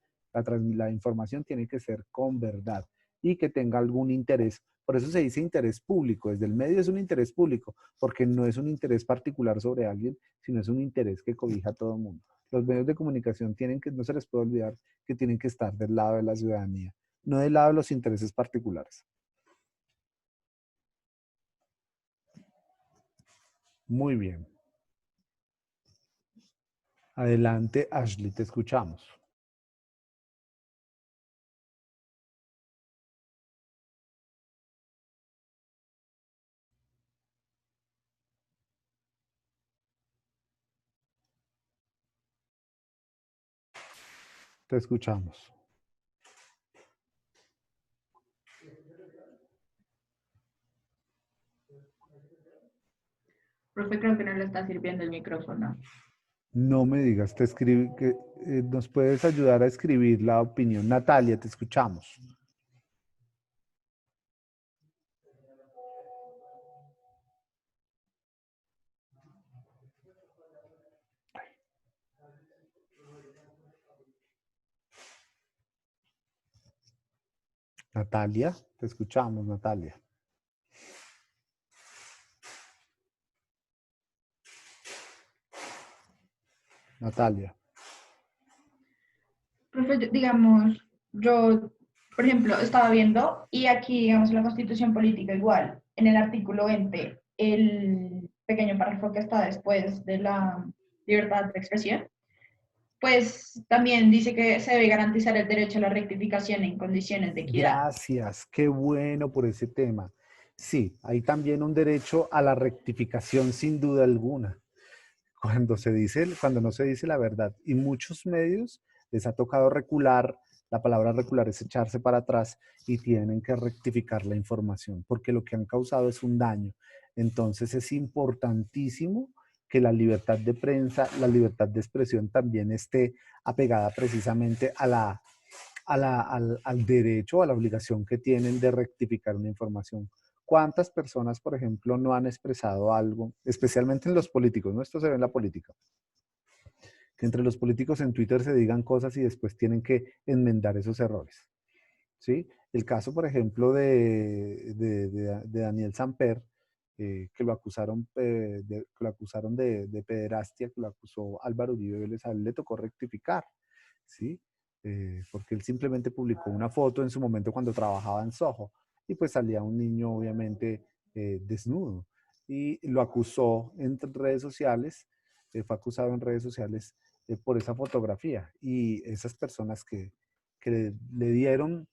La información tiene que ser con verdad y que tenga algún interés. Por eso se dice interés público. Desde el medio es un interés público, porque no es un interés particular sobre alguien, sino es un interés que cobija a todo el mundo. Los medios de comunicación tienen que, no se les puede olvidar que tienen que estar del lado de la ciudadanía, no del lado de los intereses particulares. Muy bien. Adelante, Ashley, te escuchamos. Te escuchamos. Profe, creo que no le está sirviendo el micrófono. No me digas, nos puedes ayudar a escribir la opinión. Natalia, te escuchamos. Natalia, te escuchamos, Natalia. Natalia. Profe, digamos, yo, por ejemplo, estaba viendo y aquí, digamos, en la Constitución Política igual, en el artículo 20, el pequeño párrafo que está después de la libertad de expresión, pues también dice que se debe garantizar el derecho a la rectificación en condiciones de equidad. Gracias, qué bueno por ese tema. Sí, hay también un derecho a la rectificación sin duda alguna. Cuando no se dice la verdad. Y muchos medios les ha tocado recular, la palabra recular es echarse para atrás y tienen que rectificar la información, porque lo que han causado es un daño. Entonces es importantísimo que la libertad de prensa, la libertad de expresión también esté apegada precisamente al derecho, a la obligación que tienen de rectificar una información. ¿Cuántas personas, por ejemplo, no han expresado algo, especialmente en los políticos? ¿No? Esto se ve en la política. Que entre los políticos en Twitter se digan cosas y después tienen que enmendar esos errores. ¿Sí? El caso, por ejemplo, de Daniel Samper, que lo acusaron, de pederastia, que lo acusó Álvaro Uribe Vélez, a él le tocó rectificar, ¿sí? Porque él simplemente publicó una foto en su momento cuando trabajaba en Soho y pues salía un niño obviamente desnudo y lo acusó en redes sociales, fue acusado en redes sociales por esa fotografía y esas personas que le dieron,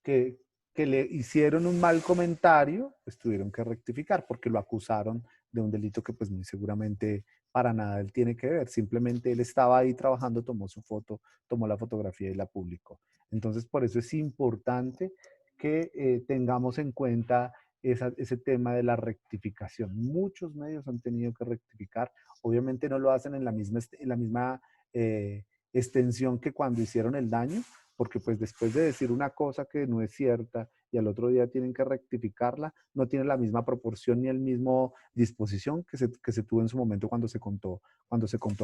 que, que le hicieron un mal comentario, pues tuvieron que rectificar porque lo acusaron de un delito que pues muy seguramente para nada él tiene que ver. Simplemente él estaba ahí trabajando, tomó su foto, tomó la fotografía y la publicó. Entonces por eso es importante que tengamos en cuenta ese tema de la rectificación. Muchos medios han tenido que rectificar. Obviamente no lo hacen en la misma extensión que cuando hicieron el daño, porque pues después de decir una cosa que no es cierta y al otro día tienen que rectificarla, no tiene la misma proporción ni el mismo disposición que se tuvo en su momento cuando se contó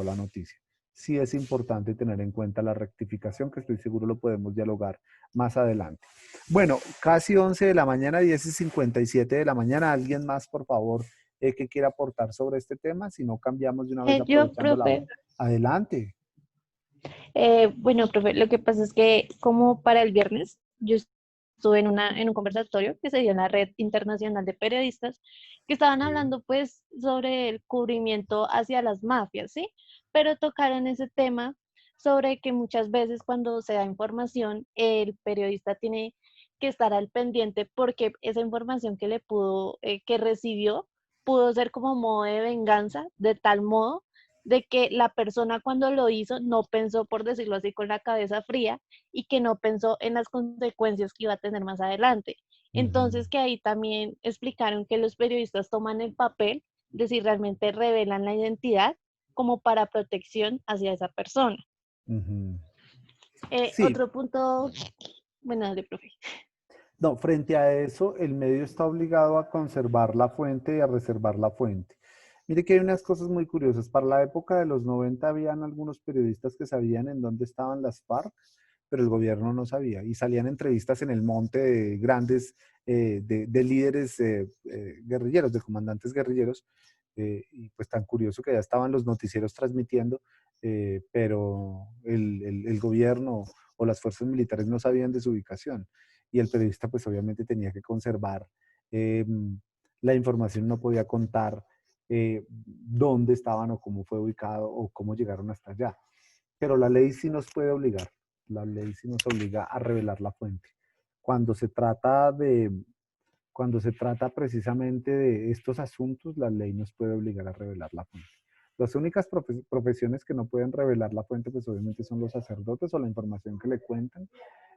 la noticia. Sí es importante tener en cuenta la rectificación, que estoy seguro lo podemos dialogar más adelante. Bueno, casi 11 de la mañana, 10:57 de la mañana. ¿Alguien más, por favor, que quiera aportar sobre este tema? Si no, cambiamos de una vez Yo, aprovechando la hora. profe, Adelante. bueno, profe, lo que pasa es que como para el viernes yo estuve en un conversatorio que se dio en la Red Internacional de Periodistas que estaban hablando pues sobre el cubrimiento hacia las mafias, ¿sí? Pero tocaron ese tema sobre que muchas veces cuando se da información, el periodista tiene que estar al pendiente porque esa información que le pudo, que recibió, pudo ser como modo de venganza, de tal modo de que la persona cuando lo hizo no pensó, por decirlo así, con la cabeza fría y que no pensó en las consecuencias que iba a tener más adelante. Entonces, que ahí también explicaron que los periodistas toman el papel de si realmente revelan la identidad como para protección hacia esa persona. Sí, Otro punto, bueno, dale, profe. no, frente a eso, el medio está obligado a conservar la fuente y a reservar la fuente. Mire que hay unas cosas muy curiosas. Para la época de los 90 habían algunos periodistas que sabían en dónde estaban las FARC, pero el gobierno no sabía. Y salían entrevistas en el monte de grandes, de líderes guerrilleros, de comandantes guerrilleros. Y pues tan curioso que ya estaban los noticieros transmitiendo, pero el gobierno o las fuerzas militares no sabían de su ubicación. Y el periodista pues obviamente tenía que conservar la información, no podía contar dónde estaban o cómo fue ubicado o cómo llegaron hasta allá. Pero la ley sí nos puede obligar, la ley sí nos obliga a revelar la fuente. Cuando se trata precisamente de estos asuntos, la ley nos puede obligar a revelar la fuente. Las únicas profesiones que no pueden revelar la fuente, pues obviamente son los sacerdotes o la información que le cuentan,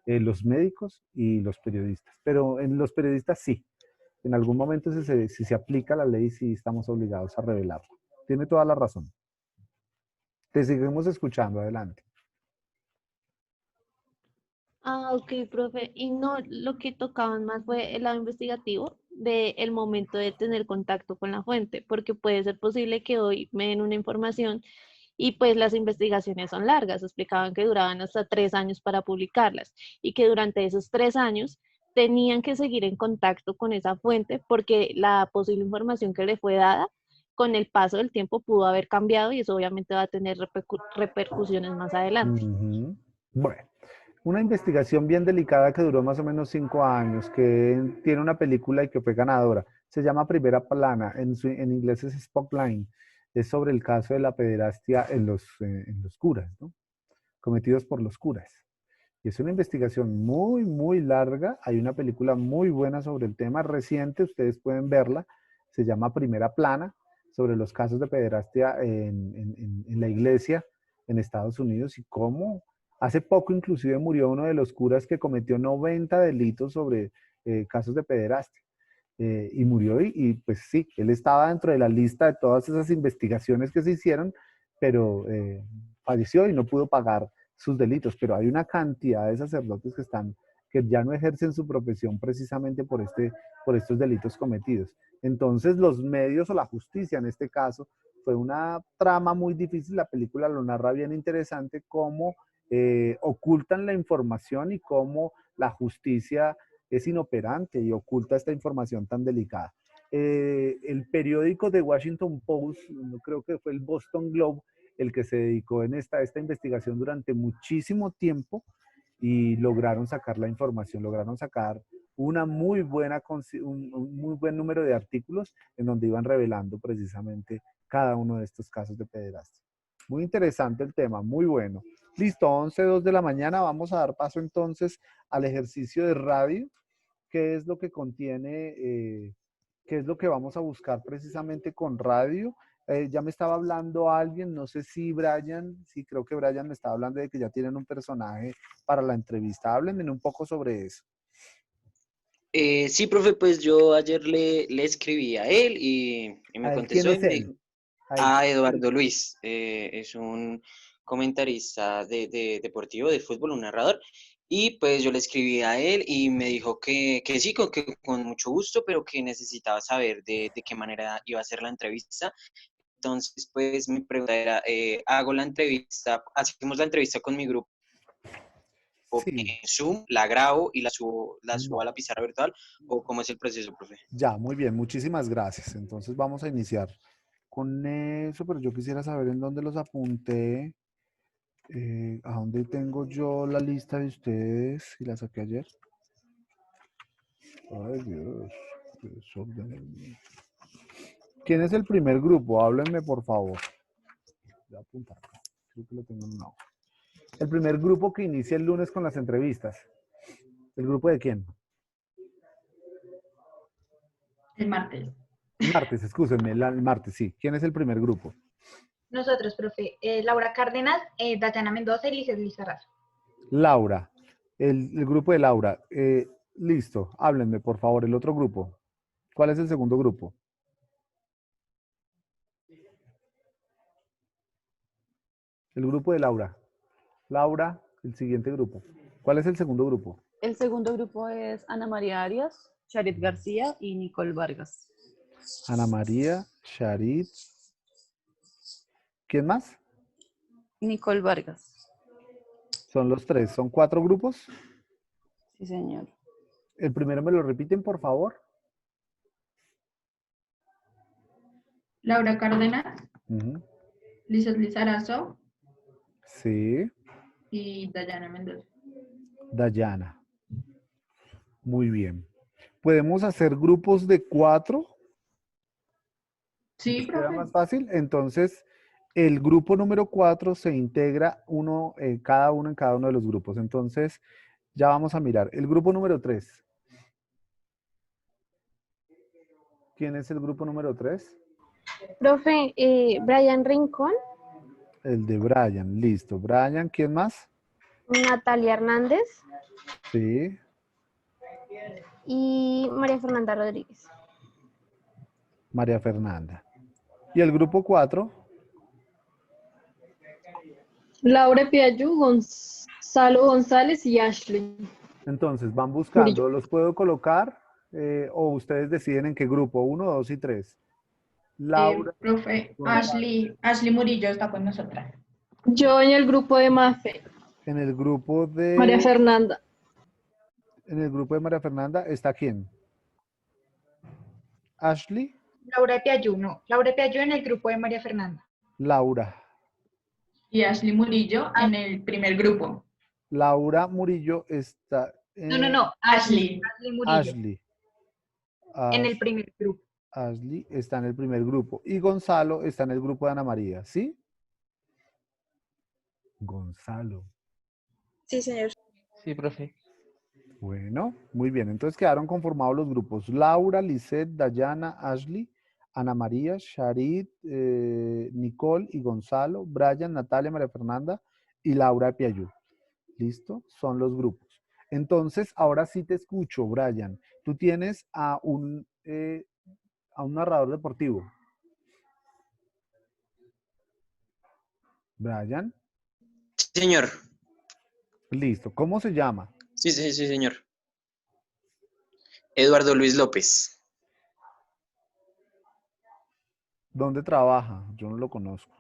los médicos y los periodistas. Pero en los periodistas sí. En algún momento si se aplica la ley, sí estamos obligados a revelarla. Tiene toda la razón. Te seguimos escuchando, adelante. Ah, ok, profe. Y no, lo que tocaban más fue el lado investigativo del momento de tener contacto con la fuente, porque puede ser posible que hoy me den una información y pues las investigaciones son largas. Explicaban que duraban hasta 3 años para publicarlas y que durante esos 3 años tenían que seguir en contacto con esa fuente porque la posible información que le fue dada con el paso del tiempo pudo haber cambiado y eso obviamente va a tener repercusiones más adelante. Bueno, una investigación bien delicada que duró más o menos 5 años, que tiene una película y que fue ganadora. Se llama Primera Plana, en inglés es Spotlight. Es sobre el caso de la pederastia en los curas, ¿no? cometidos por los curas. Y es una investigación muy, muy larga. Hay una película muy buena sobre el tema, reciente, ustedes pueden verla. Se llama Primera Plana, sobre los casos de pederastia en la iglesia en Estados Unidos y cómo hace poco inclusive murió uno de los curas que cometió 90 delitos sobre casos de pederastia. Y murió y pues sí, él estaba dentro de la lista de todas esas investigaciones que se hicieron, pero falleció y no pudo pagar sus delitos. Pero hay una cantidad de sacerdotes que ya no ejercen su profesión precisamente por estos delitos cometidos. Entonces los medios o la justicia en este caso fue una trama muy difícil. La película lo narra bien interesante, cómo ocultan la información y cómo la justicia es inoperante y oculta esta información tan delicada. El periódico The Washington Post, creo que fue el Boston Globe, el que se dedicó en esta investigación durante muchísimo tiempo y lograron sacar la información, lograron sacar un muy buen número de artículos en donde iban revelando precisamente cada uno de estos casos de pederastia. Muy interesante el tema, muy bueno. Listo, 11:02 de la mañana, vamos a dar paso entonces al ejercicio de radio. ¿Qué es lo que contiene, qué es lo que vamos a buscar precisamente con radio? Ya me estaba hablando alguien, no sé si Brian, sí, creo que Brian me estaba hablando de que ya tienen un personaje para la entrevista. Háblenme un poco sobre eso. Sí, profe, pues yo ayer le escribí a él y me ¿A él quién contestó y es me él? dijo, a Eduardo Luis, es un comentarista de deportivo, de fútbol, un narrador, y pues yo le escribí a él y me dijo que sí, que con mucho gusto, pero que necesitaba saber de qué manera iba a ser la entrevista. Entonces, pues mi pregunta era, hago la entrevista, hacemos la entrevista con mi grupo Sí, en Zoom, la grabo y la subo a no. la pizarra virtual, o cómo es el proceso, profe. Ya, muy bien, muchísimas gracias. Entonces vamos a iniciar con eso, pero yo quisiera saber en dónde los apunté, a dónde tengo yo la lista de ustedes y la saqué ayer. Ay, Dios, qué desorden el mío. ¿Quién es el primer grupo? Háblenme, por favor. Voy a apuntar acá. Creo que lo tengo en una hoja. El primer grupo que inicia el lunes con las entrevistas. ¿El grupo de quién? El martes. Martes, excúsenme, el martes, sí. ¿Quién es el primer grupo? Nosotros, profe, Laura Cárdenas, Dayana Mendoza y Lizeth Lizarrazo. Laura. El grupo de Laura. Listo, háblenme, por favor, el otro grupo. ¿Cuál es el segundo grupo? El grupo de Laura. Laura, el siguiente grupo. ¿Cuál es el segundo grupo? El segundo grupo es Ana María Arias, Charit García y Nicole Vargas. Ana María, Charit. ¿Quién más? Nicole Vargas. Son los tres. ¿Son 4 grupos? Sí, señor. El primero me lo repiten, por favor. Laura Cárdenas, Ujú. Lizeth Lizarazo Sí, y Dayana Mendoza. Dayana. Muy bien. ¿Podemos hacer grupos de 4? Sí, ¿Les queda profe. más fácil? Entonces, el grupo número 4 se integra cada uno en cada uno de los grupos. Entonces, ya vamos a mirar. El grupo número 3. ¿Quién es el grupo número 3? Profe, Brian Rincón, El de Brian. Listo. Brian, ¿quién más? Natalia Hernández Sí. y María Fernanda Rodríguez. María Fernanda. ¿Y el grupo 4? Laura Piayu, Gonzalo González y Ashley. Entonces, van Murillo. buscando. ¿Los puedo colocar? ¿O ustedes deciden en qué grupo? 1, 2 y 3. Laura. Profe, González. Ashley Murillo está con nosotras. Yo en el grupo de Mafe, En el grupo de... María Fernanda. En el grupo de María Fernanda, ¿está quién? Ashley, Laura Piayu, no. Laura Piayu en el grupo de María Fernanda. Laura. Y Ashley Murillo en el primer grupo. Laura Murillo está No. Ashley. Ashley Murillo. Ashley. En el primer grupo. Ashley está en el primer grupo. Y Gonzalo está en el grupo de Ana María, ¿sí? Gonzalo. Sí, señor. Sí, profe. Bueno, muy bien. Entonces quedaron conformados los grupos Laura, Lisette, Dayana, Ashley, Ana María, Sharid, Nicole y Gonzalo, Brian, Natalia, María Fernanda y Laura Piayú. ¿Listo? Son los grupos. Entonces, ahora sí te escucho, Brian. Tú tienes a un narrador deportivo. Brian, Sí, señor. listo. ¿Cómo se llama? Sí, sí, sí, señor. Eduardo Luis López. ¿Dónde trabaja? Yo no lo conozco.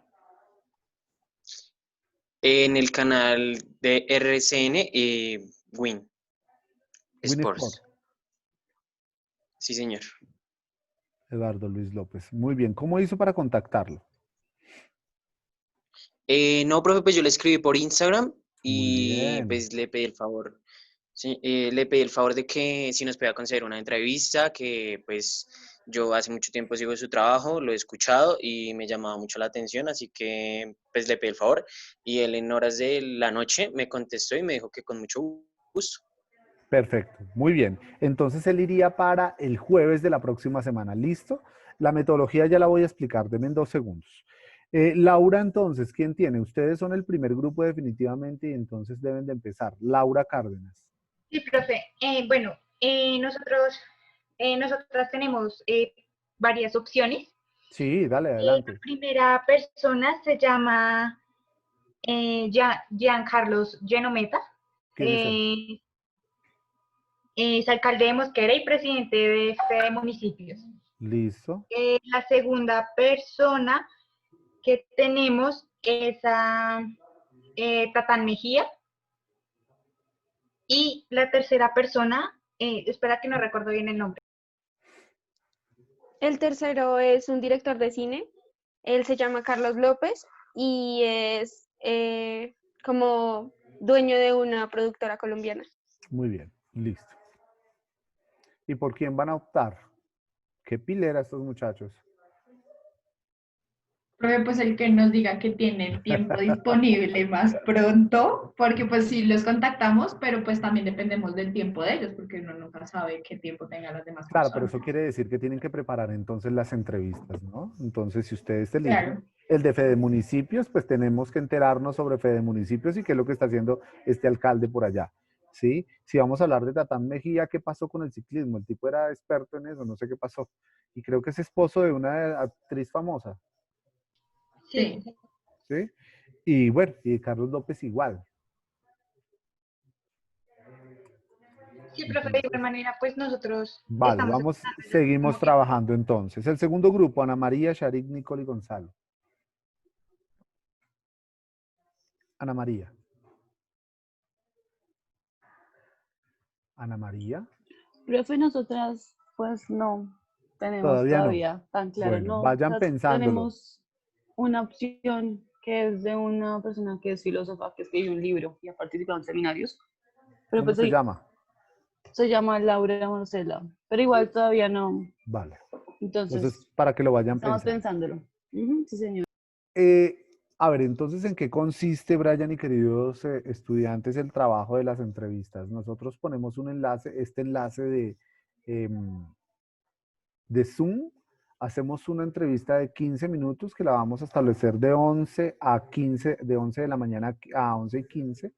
En el canal de RCN, Win Win Sport. Sports. Sí, señor. Eduardo Luis López. Muy bien. ¿Cómo hizo para contactarlo? No, profe, pues yo le escribí por Instagram Muy y bien. pues le pedí el favor. Sí, le pedí el favor de que si nos podía conceder una entrevista, que pues yo hace mucho tiempo sigo su trabajo, lo he escuchado y me llamaba mucho la atención, así que pues le pedí el favor y él en horas de la noche me contestó y me dijo que con mucho gusto. Perfecto. Muy bien. Entonces él iría para el jueves de la próxima semana. ¿Listo? La metodología ya la voy a explicar. Denme en 2 segundos. Laura, entonces, ¿quién tiene? Ustedes son el primer grupo definitivamente y entonces deben de empezar. Laura Cárdenas. Sí, profe. Bueno, nosotras tenemos varias opciones. Sí, dale, La adelante. primera persona se llama Giancarlos Genometa. ¿Quién es él? Es alcalde de Mosquera y presidente de Fede Municipios. Listo. La segunda persona que tenemos es a Tatán Mejía. Y la tercera persona, espera que no recuerdo bien el nombre. El tercero es un director de cine. Él se llama Carlos López y es como dueño de una productora colombiana. Muy bien. Listo. ¿Y por quién van a optar? ¿Qué pilera estos muchachos? Profe, pues el que nos diga que tiene el tiempo disponible más pronto, porque pues sí los contactamos, pero pues también dependemos del tiempo de ellos, porque uno nunca sabe qué tiempo tengan las demás Claro, pero personas. eso quiere decir que tienen que preparar entonces las entrevistas, ¿no? Entonces, si ustedes eligen Claro. el de Fede Municipios, pues tenemos que enterarnos sobre Fede Municipios y qué es lo que está haciendo este alcalde por allá, ¿sí? Si vamos a hablar de Tatán Mejía, ¿qué pasó con el ciclismo? El tipo era experto en eso, no sé qué pasó. Y creo que es esposo de una actriz famosa, Sí. ¿sí? Y bueno, y Carlos López igual. Sí, profe, de igual manera, pues nosotros Vale, estamos vamos, esperando seguimos como que trabajando entonces. El segundo grupo, Ana María, Sharik, Nicole y Gonzalo. Ana María. Ana María. Profe, nosotras pues no tenemos Todavía no. todavía tan claro, Bueno, no, o vayan sea, pensándolo. tenemos una opción que es de una persona que es filósofa, que escribió un libro y ha participado en seminarios, pero ¿Cómo pues se llama? se llama Laura Marcela, pero igual todavía no, Vale. Entonces, entonces para que lo vayan estamos pensando. pensándolo. Ujú, sí, señor. A ver, entonces, ¿en qué consiste, Brian y queridos estudiantes, el trabajo de las entrevistas? Nosotros ponemos un enlace, este enlace de Zoom. Hacemos una entrevista de 15 minutos que la vamos a establecer de 11 a 15, de 11 de la mañana a 11:15.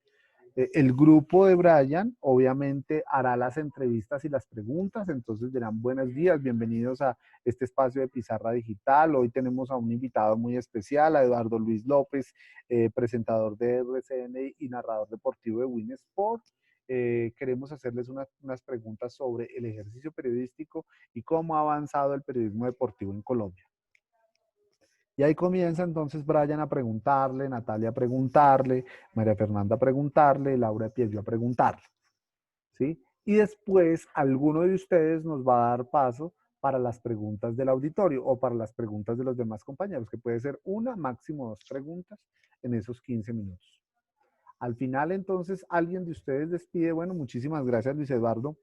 El grupo de Brian obviamente hará las entrevistas y las preguntas, entonces dirán buenos días, bienvenidos a este espacio de Pizarra Digital. Hoy tenemos a un invitado muy especial, a Eduardo Luis López, presentador de RCN y narrador deportivo de Win Sport. Queremos hacerles unas preguntas sobre el ejercicio periodístico y cómo ha avanzado el periodismo deportivo en Colombia. Y ahí comienza entonces Brian a preguntarle, Natalia a preguntarle, María Fernanda a preguntarle, Laura Piello a preguntarle, ¿sí? Y después alguno de ustedes nos va a dar paso para las preguntas del auditorio o para las preguntas de los demás compañeros, que puede ser una, máximo 2 preguntas en esos 15 minutos. Al final, entonces, alguien de ustedes les pide, bueno, muchísimas gracias, Luis Eduardo,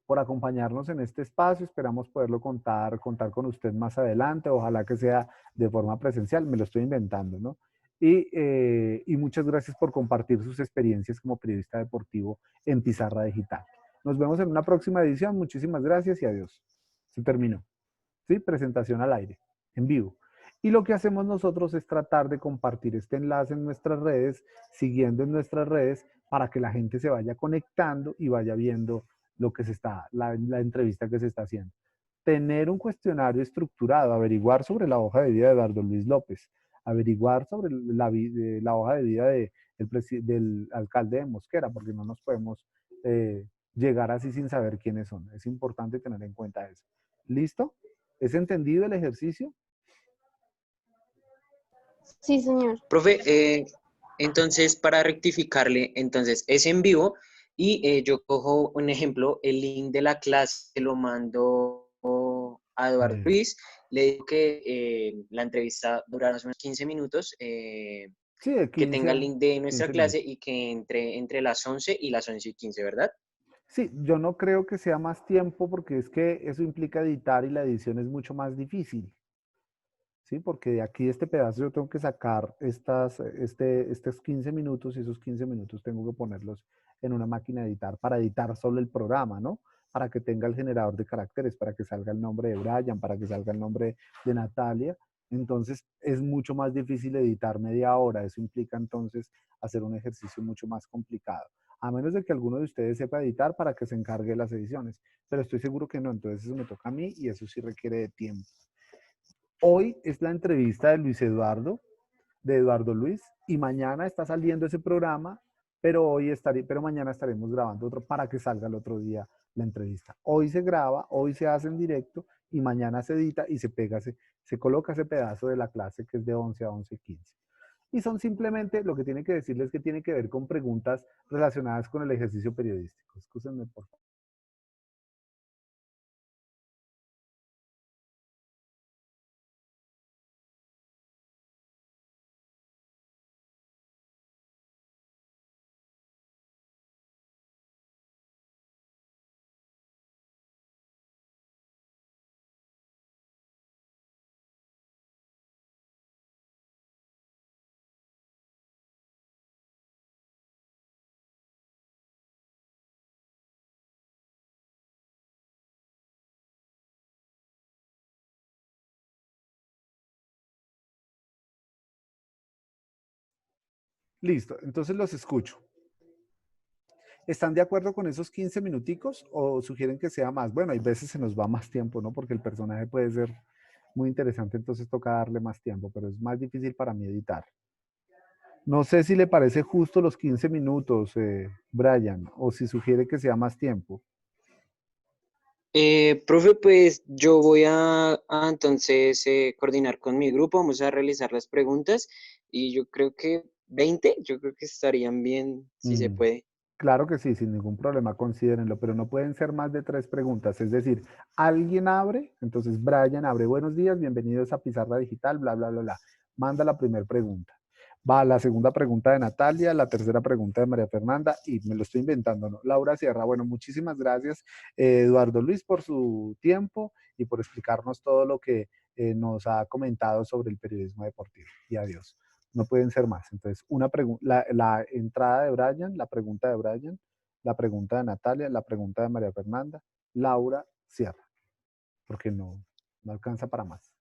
por acompañarnos en este espacio. Esperamos poderlo contar con usted más adelante. Ojalá que sea de forma presencial. Me lo estoy inventando, ¿no? y muchas gracias por compartir sus experiencias como periodista deportivo en Pizarra Digital. Nos vemos en una próxima edición. Muchísimas gracias y adiós. Se terminó. ¿Sí? Presentación al aire, en vivo. Y lo que hacemos nosotros es tratar de compartir este enlace en nuestras redes, siguiendo en nuestras redes, para que la gente se vaya conectando y vaya viendo lo que se está, la entrevista que se está haciendo. Tener un cuestionario estructurado, averiguar sobre la hoja de vida de Eduardo Luis López, averiguar sobre la hoja de vida del alcalde de Mosquera, porque no nos podemos llegar así sin saber quiénes son. Es importante tener en cuenta eso. ¿Listo? ¿Es entendido el ejercicio? Sí, señor. Profe, entonces para rectificarle, entonces es en vivo y yo cojo un ejemplo, el link de la clase lo mando a Eduardo Luis, le digo que la entrevista durará más o menos 15 minutos, Sí, de que tenga el 15, link de nuestra 15 clase minutos. y que entre las 11 y las 11:15, ¿verdad? Sí, yo no creo que sea más tiempo porque es que eso implica editar y la edición es mucho más difícil. ¿Sí? Porque de aquí este pedazo yo tengo que sacar estos 15 minutos y esos 15 minutos tengo que ponerlos en una máquina de editar para editar solo el programa, ¿no? Para que tenga el generador de caracteres, para que salga el nombre de Brian, para que salga el nombre de Natalia. Entonces es mucho más difícil editar media hora. Eso implica entonces hacer un ejercicio mucho más complicado. A menos de que alguno de ustedes sepa editar para que se encargue de las ediciones. Pero estoy seguro que no. Entonces eso me toca a mí y eso sí requiere de tiempo. Hoy es la entrevista de Luis Eduardo, de Eduardo Luis, y mañana está saliendo ese programa, pero mañana estaremos grabando otro para que salga el otro día la entrevista. Hoy se graba, hoy se hace en directo y mañana se edita y se coloca ese pedazo de la clase que es de 11 a 11:15. Y son simplemente, lo que tiene que decirles que tiene que ver con preguntas relacionadas con el ejercicio periodístico. Excúsenme, por favor. Listo, entonces los escucho. ¿Están de acuerdo con esos 15 minuticos o sugieren que sea más? Bueno, hay veces se nos va más tiempo, ¿no? Porque el personaje puede ser muy interesante, entonces toca darle más tiempo, pero es más difícil para mí editar. No sé si le parece justo los 15 minutos, Brian, o si sugiere que sea más tiempo. Profe, pues yo voy a entonces coordinar con mi grupo, vamos a realizar las preguntas y yo creo que 20, yo creo que estarían bien si se puede. Claro que sí, sin ningún problema, considérenlo, pero no pueden ser más de 3 preguntas. Es decir, alguien abre, entonces Brian abre, buenos días, bienvenidos a Pizarra Digital, bla, bla, bla, bla. Manda la primera pregunta. Va la segunda pregunta de Natalia, la tercera pregunta de María Fernanda, y me lo estoy inventando, ¿no? Laura Sierra, bueno, muchísimas gracias, Eduardo Luis, por su tiempo y por explicarnos todo lo que nos ha comentado sobre el periodismo deportivo. Y adiós. No pueden ser más. Entonces, la entrada de Brian, la pregunta de Brian, la pregunta de Natalia, la pregunta de María Fernanda, Laura cierra, porque no alcanza para más.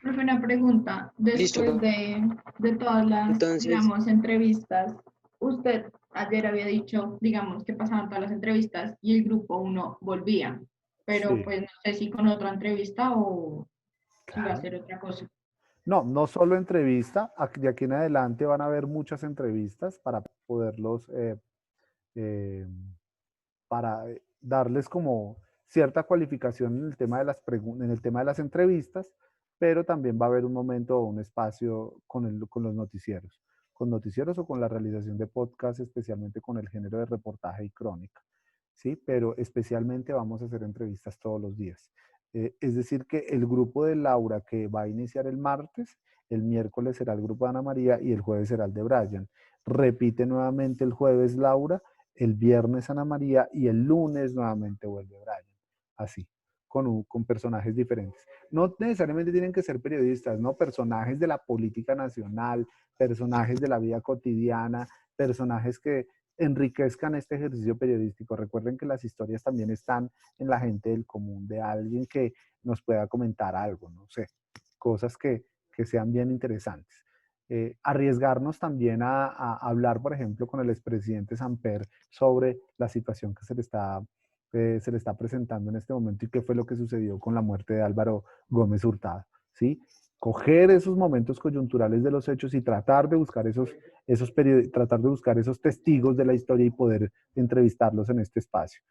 Profe, una pregunta. Listo. Después de todas las, Entonces, digamos, entrevistas, usted ayer había dicho, digamos, que pasaban todas las entrevistas y el grupo uno volvía, pero Sí, pues no sé si con otra entrevista o si va a claro. ser otra cosa. No, no solo entrevista, de aquí en adelante van a haber muchas entrevistas para poderlos, eh, para darles como cierta cualificación en el tema de en el tema de las entrevistas, pero también va a haber un momento o un espacio con los noticieros, con noticieros o con la realización de podcast, especialmente con el género de reportaje y crónica, ¿sí? Pero especialmente vamos a hacer entrevistas todos los días. Es decir, que el grupo de Laura que va a iniciar el martes, el miércoles será el grupo de Ana María y el jueves será el de Brian. Repite nuevamente el jueves Laura, el viernes Ana María y el lunes nuevamente vuelve Brian. Así. con personajes diferentes. No necesariamente tienen que ser periodistas, ¿no? Personajes de la política nacional, personajes de la vida cotidiana, personajes que enriquezcan este ejercicio periodístico. Recuerden que las historias también están en la gente del común, de alguien que nos pueda comentar algo, no sé, cosas que sean bien interesantes. Arriesgarnos también a hablar, por ejemplo, con el expresidente Samper sobre la situación que se le está presentando en este momento y qué fue lo que sucedió con la muerte de Álvaro Gómez Hurtado, ¿sí? Coger esos momentos coyunturales de los hechos y tratar de buscar tratar de buscar esos testigos de la historia y poder entrevistarlos en este espacio,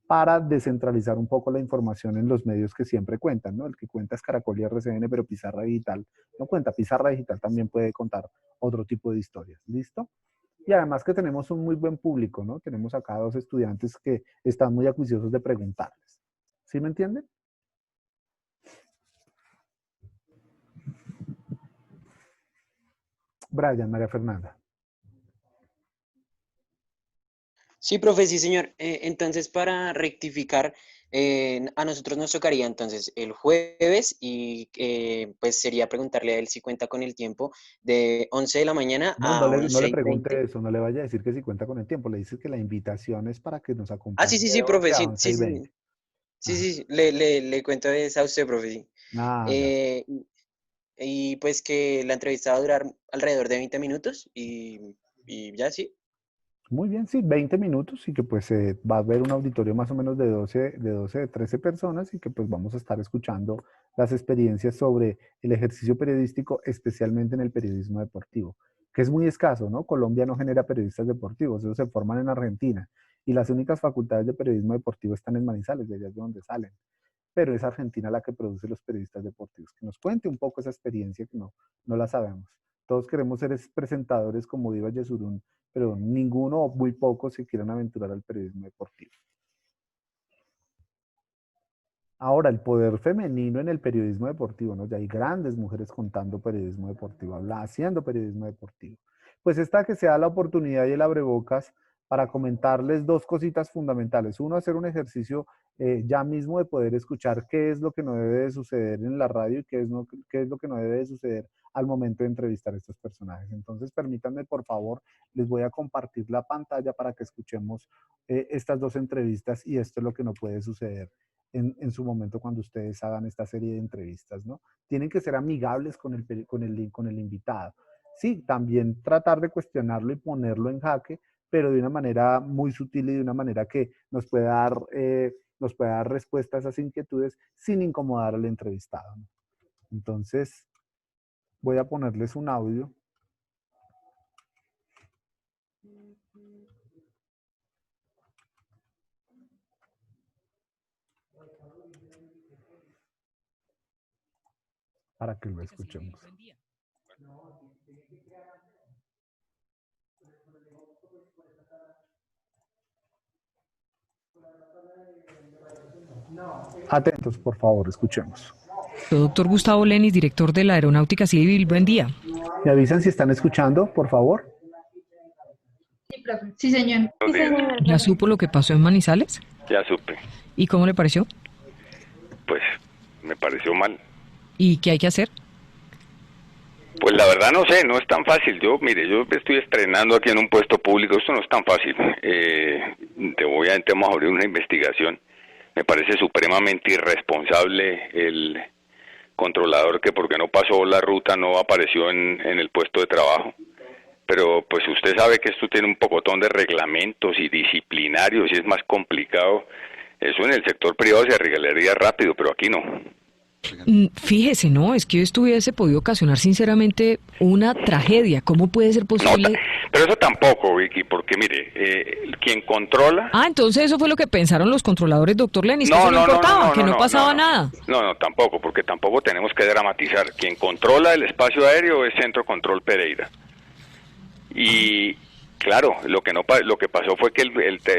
para descentralizar un poco la información en los medios que siempre cuentan, ¿no? El que cuenta es Caracol y RCN, pero Pizarra Digital no cuenta. Pizarra Digital también puede contar otro tipo de historias, ¿listo? Y además que tenemos un muy buen público, ¿no? Tenemos acá 2 estudiantes que están muy acuiciosos de preguntarles. ¿Sí me entienden? Brian, María Fernanda. Sí, profe, sí, señor. Entonces, para rectificar, a nosotros nos tocaría entonces el jueves y pues sería preguntarle a él si cuenta con el tiempo de 11 de la mañana No, a no le 11:20. pregunte eso, no le vaya a decir que si cuenta con el tiempo, le dice que la invitación es para que nos Ah, acompañe sí, sí, de sí, profe, 11 a sí, 11 sí, y sí, 20. sí, Ajá. sí, le cuento esa a usted, profe, sí. Ya. Eh, y pues que la entrevista va a durar alrededor de 20 minutos y ya sí. Muy bien, sí, 20 minutos y que pues va a haber un auditorio más o menos de 13 personas y que pues vamos a estar escuchando las experiencias sobre el ejercicio periodístico, especialmente en el periodismo deportivo, que es muy escaso, ¿no? Colombia no genera periodistas deportivos, ellos se forman en Argentina y las únicas facultades de periodismo deportivo están en Manizales, de allá es de donde salen, pero es Argentina la que produce los periodistas deportivos. Que nos cuente un poco esa experiencia que no la sabemos. Todos queremos ser presentadores como Diva Yesurún, pero ninguno o muy pocos se quieren aventurar al periodismo deportivo. Ahora, el poder femenino en el periodismo deportivo, ¿no? Ya hay grandes mujeres contando periodismo deportivo, haciendo periodismo deportivo. Pues esta que sea la oportunidad y el abrebocas para comentarles 2 cositas fundamentales. Uno, hacer un ejercicio ya mismo de poder escuchar qué es lo que no debe de suceder en la radio y qué es lo que no debe de suceder al momento de entrevistar a estos personajes. Entonces, permítanme, por favor, les voy a compartir la pantalla para que escuchemos estas 2 entrevistas y esto es lo que no puede suceder en su momento cuando ustedes hagan esta serie de entrevistas, ¿no? Tienen que ser amigables con el invitado. Sí, también tratar de cuestionarlo y ponerlo en jaque, pero de una manera muy sutil y de una manera que nos pueda dar respuesta a esas inquietudes sin incomodar al entrevistado, ¿no? Entonces, voy a ponerles un audio. Para que lo escuchemos. Atentos, por favor, escuchemos. Doctor Gustavo Lenis, director de la Aeronáutica Civil, buen día. ¿Me avisan si están escuchando, por favor? Sí, profe. Sí, señor. Sí, señor. ¿Ya supo lo que pasó en Manizales? Ya supe. ¿Y cómo le pareció? Pues me pareció mal. ¿Y qué hay que hacer? Pues la verdad no sé, no es tan fácil. Mire, yo estoy estrenando aquí en un puesto público, esto no es tan fácil. Vamos a abrir una investigación. Me parece supremamente irresponsable el controlador que porque no pasó la ruta no apareció en el puesto de trabajo. Pero pues usted sabe que esto tiene un pocotón de reglamentos y disciplinarios y es más complicado. Eso en el sector privado se arreglaría rápido, pero aquí no. Fíjese, no, es que esto hubiese podido ocasionar sinceramente una tragedia. ¿Cómo puede ser posible? No, pero eso tampoco, Vicky, porque mire, quien controla... Ah, entonces eso fue lo que pensaron los controladores, doctor Lenis, que eso no importaba, que no pasaba nada. No, tampoco, porque tampoco tenemos que dramatizar. Quien controla el espacio aéreo es Centro Control Pereira. Y Claro, lo que pasó fue que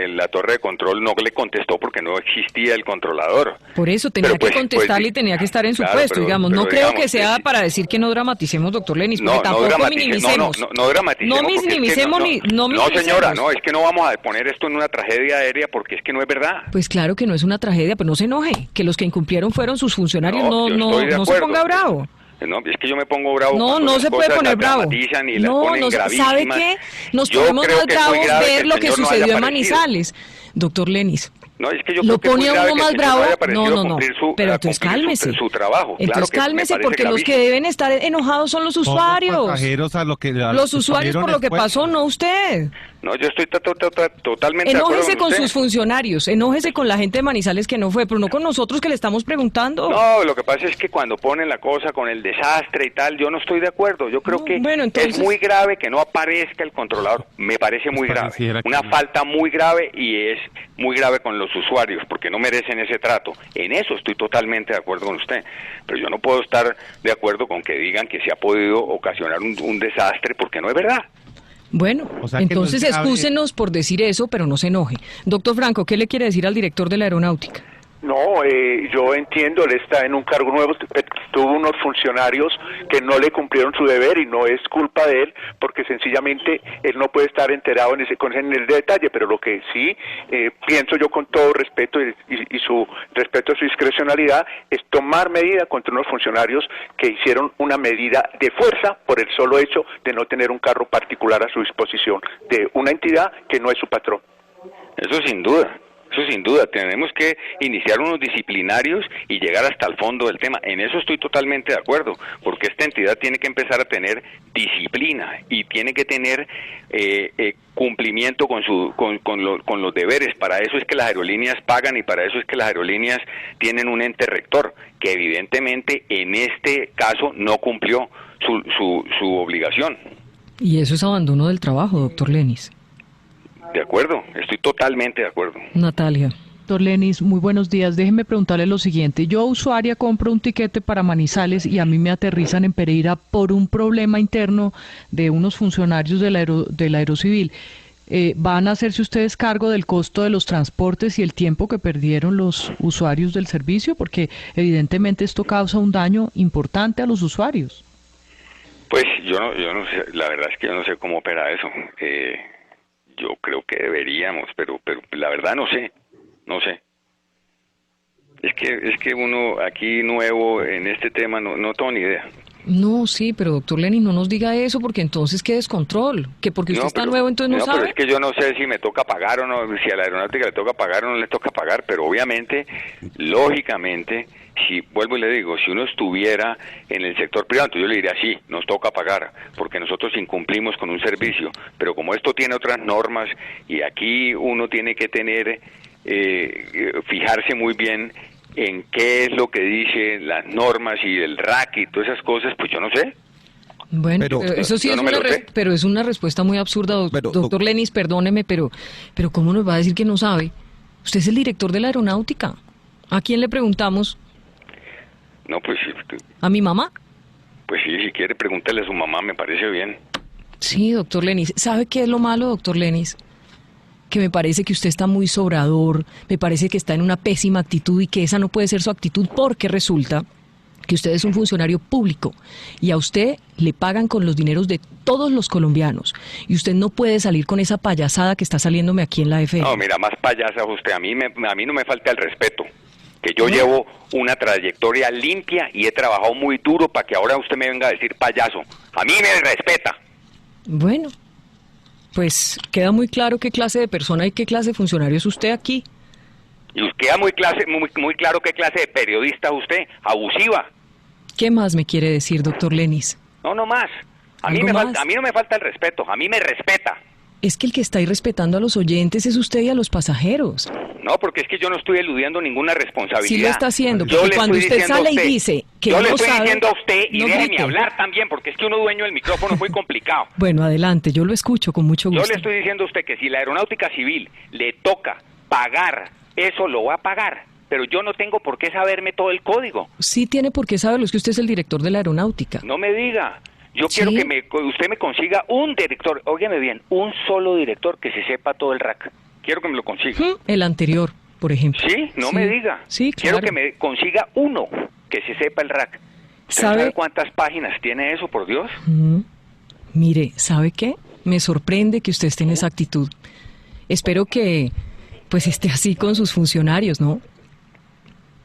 la torre de control no le contestó porque no existía el controlador. Por eso tenía que contestarle y tenía que estar en su puesto, digamos. No creo que sea para decir que no dramaticemos, doctor Lenis, porque tampoco minimicemos. No dramaticemos. No minimicemos no minimicemos. No, señora, no, es que no vamos a poner esto en una tragedia aérea porque es que no es verdad. Pues claro que no es una tragedia, pero no se enoje, que los que incumplieron fueron sus funcionarios, no se ponga bravo. No, es que yo me pongo bravo. No se puede poner bravo. No, ¿sabe qué? Nos ponemos más bravos ver lo que sucedió en Manizales. Doctor Lenis. No, es que yo lo creo que pone a uno más bravo. No. Pero entonces cálmese. Su trabajo. Entonces cálmese, porque los que deben estar enojados son los usuarios. Los usuarios por lo que pasó, no usted. No, yo estoy totalmente de acuerdo Enójese con sus funcionarios, enójese con la gente de Manizales que no fue, pero no con nosotros que le estamos preguntando. No, lo que pasa es que cuando ponen la cosa con el desastre y tal, yo no estoy de acuerdo. Yo creo que es muy grave que no aparezca el controlador. Me parece muy grave. Una falta muy grave, y es muy grave con los usuarios, porque no merecen ese trato. En eso estoy totalmente de acuerdo con usted. Pero yo no puedo estar de acuerdo con que digan que se ha podido ocasionar un desastre, porque no es verdad. Bueno, entonces excúsenos por decir eso, pero no se enoje. Doctor Franco, ¿qué le quiere decir al director de la aeronáutica? No, yo entiendo, él está en un cargo nuevo, tuvo unos funcionarios que no le cumplieron su deber y no es culpa de él, porque sencillamente él no puede estar enterado en el detalle, pero lo que sí pienso yo con todo respeto y su respeto a su discrecionalidad es tomar medida contra unos funcionarios que hicieron una medida de fuerza por el solo hecho de no tener un carro particular a su disposición de una entidad que no es su patrón. Eso sin duda. Eso sin duda, tenemos que iniciar unos disciplinarios y llegar hasta el fondo del tema. En eso estoy totalmente de acuerdo, porque esta entidad tiene que empezar a tener disciplina y tiene que tener cumplimiento con los deberes. Para eso es que las aerolíneas pagan y para eso es que las aerolíneas tienen un ente rector, que evidentemente en este caso no cumplió su obligación. Y eso es abandono del trabajo, doctor Lenis. De acuerdo, estoy totalmente de acuerdo. Natalia. Doctor Lenis, muy buenos días. Déjeme preguntarle lo siguiente. Yo, usuaria, compro un tiquete para Manizales y a mí me aterrizan en Pereira por un problema interno de unos funcionarios del Aerocivil. ¿Van a hacerse ustedes cargo del costo de los transportes y el tiempo que perdieron los usuarios del servicio? Porque evidentemente esto causa un daño importante a los usuarios. Pues yo no sé, la verdad es que yo no sé cómo opera eso. Yo creo que deberíamos, pero la verdad no sé. Es que uno aquí nuevo en este tema no tengo ni idea. No, sí, pero doctor Lenis, no nos diga eso, porque entonces qué descontrol, que porque usted está nuevo entonces no sabe. Pero es que yo no sé si me toca pagar o no, si a la aeronáutica le toca pagar o no le toca pagar, pero obviamente, lógicamente, si vuelvo y le digo, si uno estuviera en el sector privado, entonces yo le diría sí, nos toca pagar, porque nosotros incumplimos con un servicio, pero como esto tiene otras normas y aquí uno tiene que tener, fijarse muy bien en qué es lo que dicen las normas y el RAC y todas esas cosas, pues yo no sé. Bueno, pero eso sí pero es una respuesta muy absurda, doctor Lenis, perdóneme, pero ¿cómo nos va a decir que no sabe? Usted es el director de la aeronáutica. ¿A quién le preguntamos? No, pues... ¿A mi mamá? Pues sí, si quiere pregúntale a su mamá, me parece bien. Sí, doctor Lenis. ¿Sabe qué es lo malo, doctor Lenis? Que me parece que usted está muy sobrador, me parece que está en una pésima actitud y que esa no puede ser su actitud porque resulta que usted es un funcionario público y a usted le pagan con los dineros de todos los colombianos y usted no puede salir con esa payasada que está saliéndome aquí en la FM. No, mira, más payasa usted, a mí no me falta el respeto. Que yo llevo una trayectoria limpia y he trabajado muy duro para que ahora usted me venga a decir payaso. A mí me respeta. Bueno, pues queda muy claro qué clase de persona y qué clase de funcionario es usted aquí. Y queda muy claro qué clase de periodista es usted, abusiva. ¿Qué más me quiere decir, doctor Lenis? No más. A mí no me falta el respeto, a mí me respeta. Es que el que está irrespetando a los oyentes es usted y a los pasajeros. No, porque es que yo no estoy eludiendo ninguna responsabilidad. Sí lo está haciendo, porque cuando usted sale y dice que no sabe... Yo le estoy diciendo a usted, y déjeme hablar también, porque es que uno dueño del micrófono es muy complicado. Bueno, adelante, yo lo escucho con mucho gusto. Yo le estoy diciendo a usted que si la aeronáutica civil le toca pagar, eso lo va a pagar. Pero yo no tengo por qué saberme todo el código. Sí tiene por qué saberlo, es que usted es el director de la aeronáutica. No me diga. Yo quiero ¿Sí? que usted me consiga un director, óigame bien, un solo director que se sepa todo el RAC. Quiero que me lo consiga. El anterior, por ejemplo. Sí, no Sí, me diga. sí, Quiero claro. que me consiga uno que se sepa el RAC. ¿Usted no ¿Sabe? sabe cuántas páginas tiene eso, por Dios? Mire, ¿sabe qué? Me sorprende que usted esté en esa actitud. Espero que pues esté así con sus funcionarios, ¿no?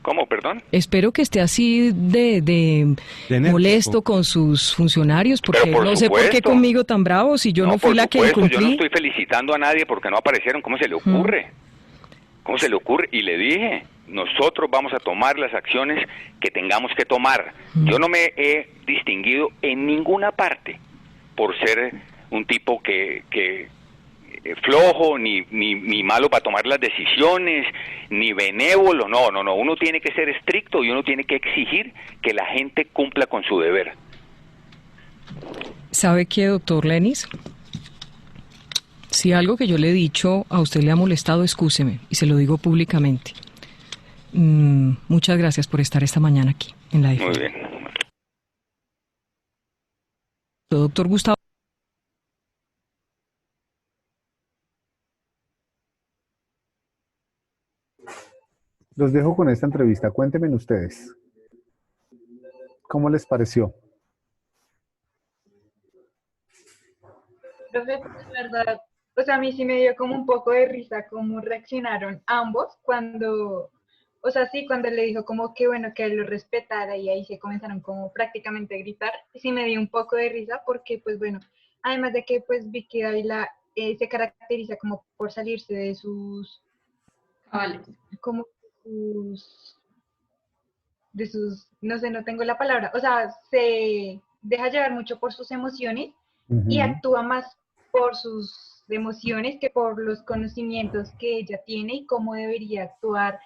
¿Cómo, perdón? Espero que esté así de molesto con sus funcionarios, porque Pero por no sé por qué supuesto. conmigo tan bravo si yo no fui por la que supuesto, yo no incumplí. estoy felicitando a nadie porque no aparecieron. ¿Cómo se le ocurre? ¿Cómo se le ocurre? Y le dije, nosotros vamos a tomar las acciones que tengamos que tomar. Yo no me he distinguido en ninguna parte por ser un tipo que flojo, ni malo para tomar las decisiones, ni benévolo. No. Uno tiene que ser estricto y uno tiene que exigir que la gente cumpla con su deber. ¿Sabe qué, doctor Lenis? Si algo que yo le he dicho a usted le ha molestado, excúseme, y se lo digo públicamente. Muchas gracias por estar esta mañana aquí, en la Muy bien. Doctor Gustavo. Los dejo con esta entrevista. Cuéntenme ustedes. ¿Cómo les pareció? Profe, la verdad, pues a mí sí me dio como un poco de risa cómo reaccionaron ambos cuando, o sea, sí, cuando le dijo como que bueno, que él lo respetara y ahí se comenzaron como prácticamente a gritar. Sí me dio un poco de risa porque pues bueno, además de que pues Vicky Dávila se caracteriza como por salirse de sus, como no sé, no tengo la palabra, o sea, se deja llevar mucho por sus emociones y actúa más por sus emociones que por los conocimientos que ella tiene y cómo debería actuar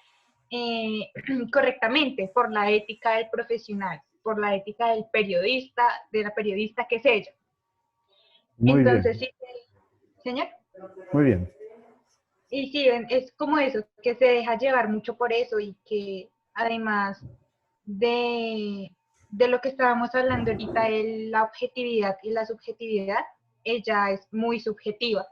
correctamente, por la ética del profesional, por la ética del periodista, de la periodista que es ella. Muy Entonces, bien, sí, señor. muy bien. Y sí, es como eso, que se deja llevar mucho por eso y que además de lo que estábamos hablando ahorita, la objetividad y la subjetividad, ella es muy subjetiva.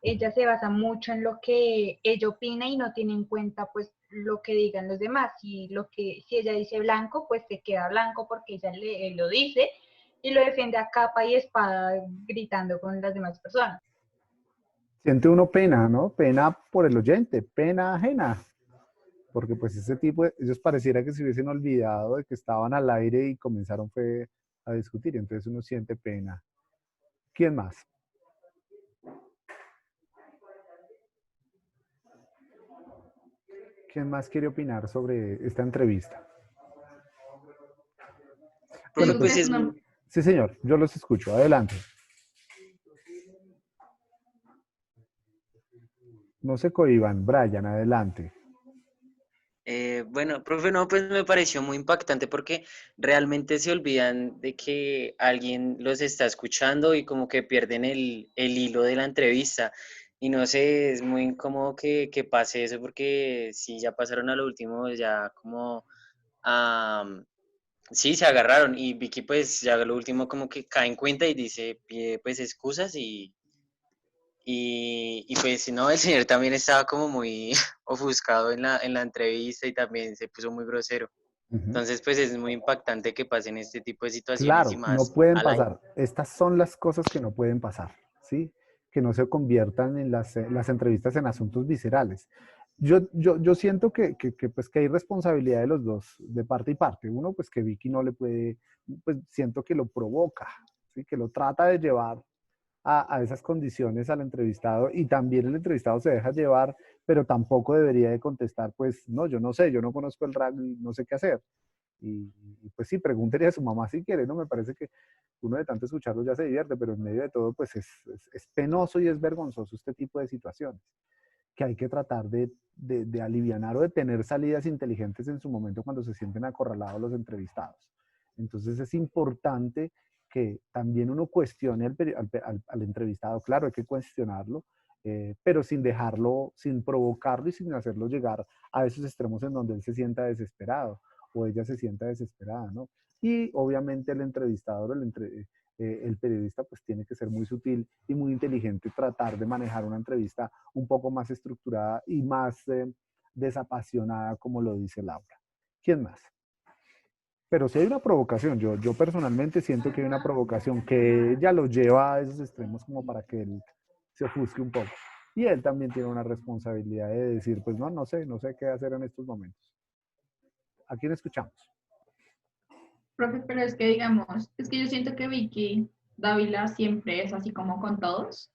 Ella se basa mucho en lo que ella opina y no tiene en cuenta pues lo que digan los demás. Y si ella dice blanco, pues se queda blanco porque ella lo dice y lo defiende a capa y espada gritando con las demás personas. Siente uno pena, ¿no? Pena por el oyente, pena ajena. Porque pues ese tipo, ellos pareciera que se hubiesen olvidado de que estaban al aire y comenzaron fue a discutir. Entonces uno siente pena. ¿Quién más? ¿Quién más quiere opinar sobre esta entrevista? Bueno, Pues es, sí, señor, yo los escucho. Adelante. No se cohiban, Brian, adelante. bueno, profe, no, pues me pareció muy impactante porque realmente se olvidan de que alguien los está escuchando y como que pierden el hilo de la entrevista. Y no sé, es muy incómodo que pase eso porque si ya pasaron a lo último, ya como, sí, se agarraron y Vicky pues ya lo último como que cae en cuenta y dice, pide pues excusas y pues no, el señor también estaba como muy ofuscado en la entrevista y también se puso muy grosero. Entonces, pues es muy impactante que pasen este tipo de situaciones y Claro, no más pueden al aire. pasar. Estas son las cosas que no pueden pasar, ¿sí? Que no se conviertan en las entrevistas en asuntos viscerales. Yo siento pues, que hay responsabilidad de los dos, de parte y parte. Uno, pues que Vicky no le puede, pues siento que lo provoca, ¿sí? Que lo trata de llevar a esas condiciones al entrevistado y también el entrevistado se deja llevar, pero tampoco debería de contestar, pues no, yo no sé, yo no conozco el rugby, no sé qué hacer. Y pues sí, pregúntele a su mamá si quiere, ¿no? Me parece que uno de tanto escucharlo ya se divierte, pero en medio de todo, pues es penoso y es vergonzoso este tipo de situaciones, que hay que tratar de alivianar o de tener salidas inteligentes en su momento cuando se sienten acorralados los entrevistados. Entonces es importante que también uno cuestione al entrevistado, claro, hay que cuestionarlo, pero sin dejarlo, sin provocarlo y sin hacerlo llegar a esos extremos en donde él se sienta desesperado o ella se sienta desesperada, ¿no? Y obviamente el entrevistador, el periodista, pues tiene que ser muy sutil y muy inteligente, tratar de manejar una entrevista un poco más estructurada y más desapasionada, como lo dice Laura. ¿Quién más? Pero sí hay una provocación, yo personalmente siento que hay una provocación que ella lo lleva a esos extremos como para que él se ofusque un poco. Y él también tiene una responsabilidad de decir, pues no sé qué hacer en estos momentos. ¿A quién escuchamos? Profe, pero es que digamos, es que yo siento que Vicky Dávila siempre es así como con todos.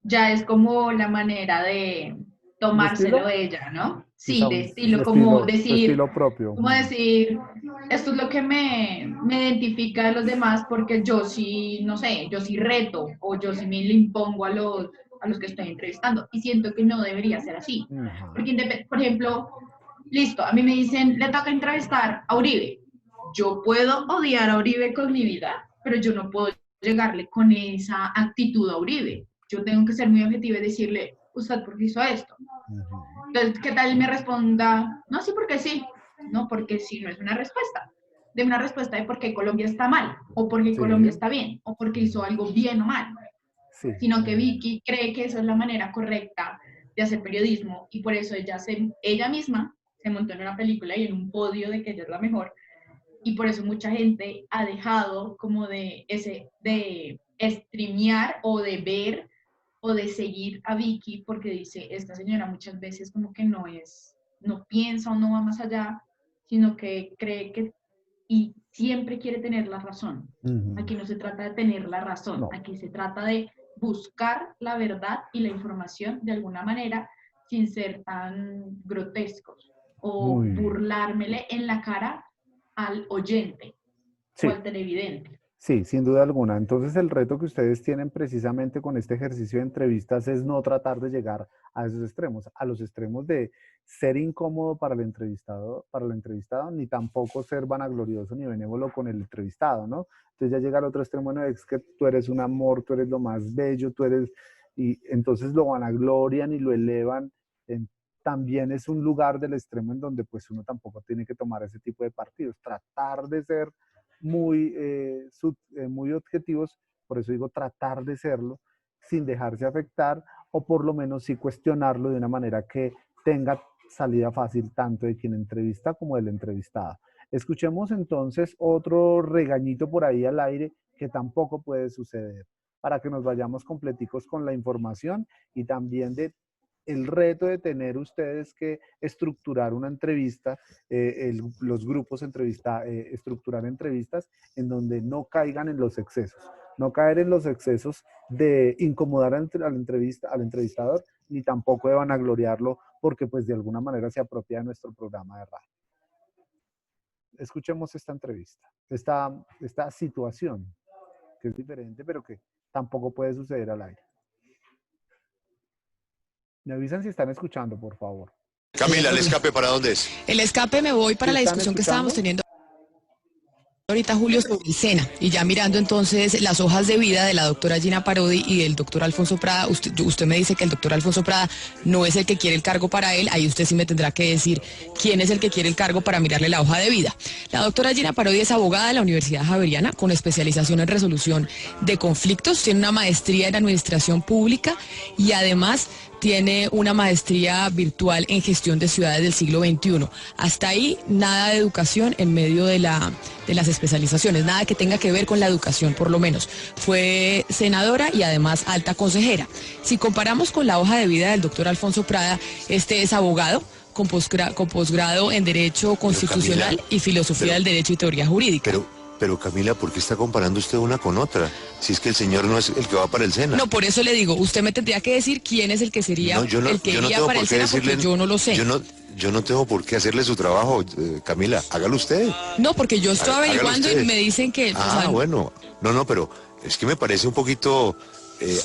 Ya es como la manera de tomárselo de ella, ¿no? Sí, de estilo, como decir, estilo propio. como decir, esto es lo que me identifica de los demás porque yo sí, no sé, yo sí reto o yo sí me le impongo a los que estoy entrevistando y siento que no debería ser así. Porque, por ejemplo, listo, a mí me dicen, le toca entrevistar a Uribe. Yo puedo odiar a Uribe con mi vida, pero yo no puedo llegarle con esa actitud a Uribe. Yo tengo que ser muy objetiva y decirle, ¿usted por qué hizo esto? Entonces, ¿qué tal me responda? No, sí, porque sí. No, porque sí, no es una respuesta. De una respuesta de por qué Colombia está mal, o por qué Colombia está bien, o porque hizo algo bien o mal. Sí. Sino que Vicky cree que esa es la manera correcta de hacer periodismo y por eso ella misma se montó en una película y en un podio de que ella es la mejor. Y por eso mucha gente ha dejado como de streamear o de ver o de seguir a Vicky porque dice, esta señora muchas veces como que no piensa o no va más allá, sino que cree que y siempre quiere tener la razón. Aquí no se trata de tener la razón, aquí se trata de buscar la verdad y la información de alguna manera sin ser tan grotescos o burlármele en la cara al oyente o al televidente. Sí, sin duda alguna. Entonces el reto que ustedes tienen precisamente con este ejercicio de entrevistas es no tratar de llegar a esos extremos, a los extremos de ser incómodo para el entrevistado, ni tampoco ser vanaglorioso ni benévolo con el entrevistado, ¿no? Entonces ya llega al otro extremo, no, es que tú eres un amor, tú eres lo más bello, y entonces lo vanaglorian y lo elevan. También es un lugar del extremo en donde pues uno tampoco tiene que tomar ese tipo de partidos, tratar de ser muy objetivos, por eso digo tratar de serlo, sin dejarse afectar, o por lo menos sí cuestionarlo de una manera que tenga salida fácil tanto de quien entrevista como del entrevistado. Escuchemos entonces otro regañito por ahí al aire que tampoco puede suceder, para que nos vayamos completicos con la información y también de el reto de tener ustedes que estructurar una entrevista, los grupos estructurar entrevistas en donde no caigan en los excesos, no caer en los excesos de incomodar al entrevistador, ni tampoco de vanagloriarlo, porque pues de alguna manera se apropia de nuestro programa de radio. Escuchemos esta entrevista, esta situación, que es diferente, pero que tampoco puede suceder al aire. Me avisan si están escuchando, por favor. Camila, ¿el escape para dónde es? El escape me voy para la discusión que estábamos teniendo ahorita, Julio, sobre el SENA, y ya mirando entonces las hojas de vida de la doctora Gina Parodi y del doctor Alfonso Prada. Usted me dice que el doctor Alfonso Prada no es el que quiere el cargo para él, ahí usted sí me tendrá que decir quién es el que quiere el cargo para mirarle la hoja de vida. La doctora Gina Parodi es abogada de la Universidad Javeriana con especialización en resolución de conflictos, tiene una maestría en administración pública y además tiene una maestría virtual en gestión de ciudades del siglo XXI. Hasta ahí, nada de educación en medio de las especializaciones, nada que tenga que ver con la educación, por lo menos. Fue senadora y además alta consejera. Si comparamos con la hoja de vida del doctor Alfonso Prada, este es abogado con posgrado en Derecho Constitucional y Filosofía del Derecho y Teoría Jurídica. Pero Camila, ¿por qué está comparando usted una con otra? Si es que el señor no es el que va para el SENA. No, por eso le digo, usted me tendría que decir quién es el que sería el que iría para el SENA, porque yo no lo sé. Yo no tengo por qué hacerle su trabajo, Camila, hágalo usted. No, porque yo estoy averiguando y me dicen que... Bueno, no, pero es que me parece un poquito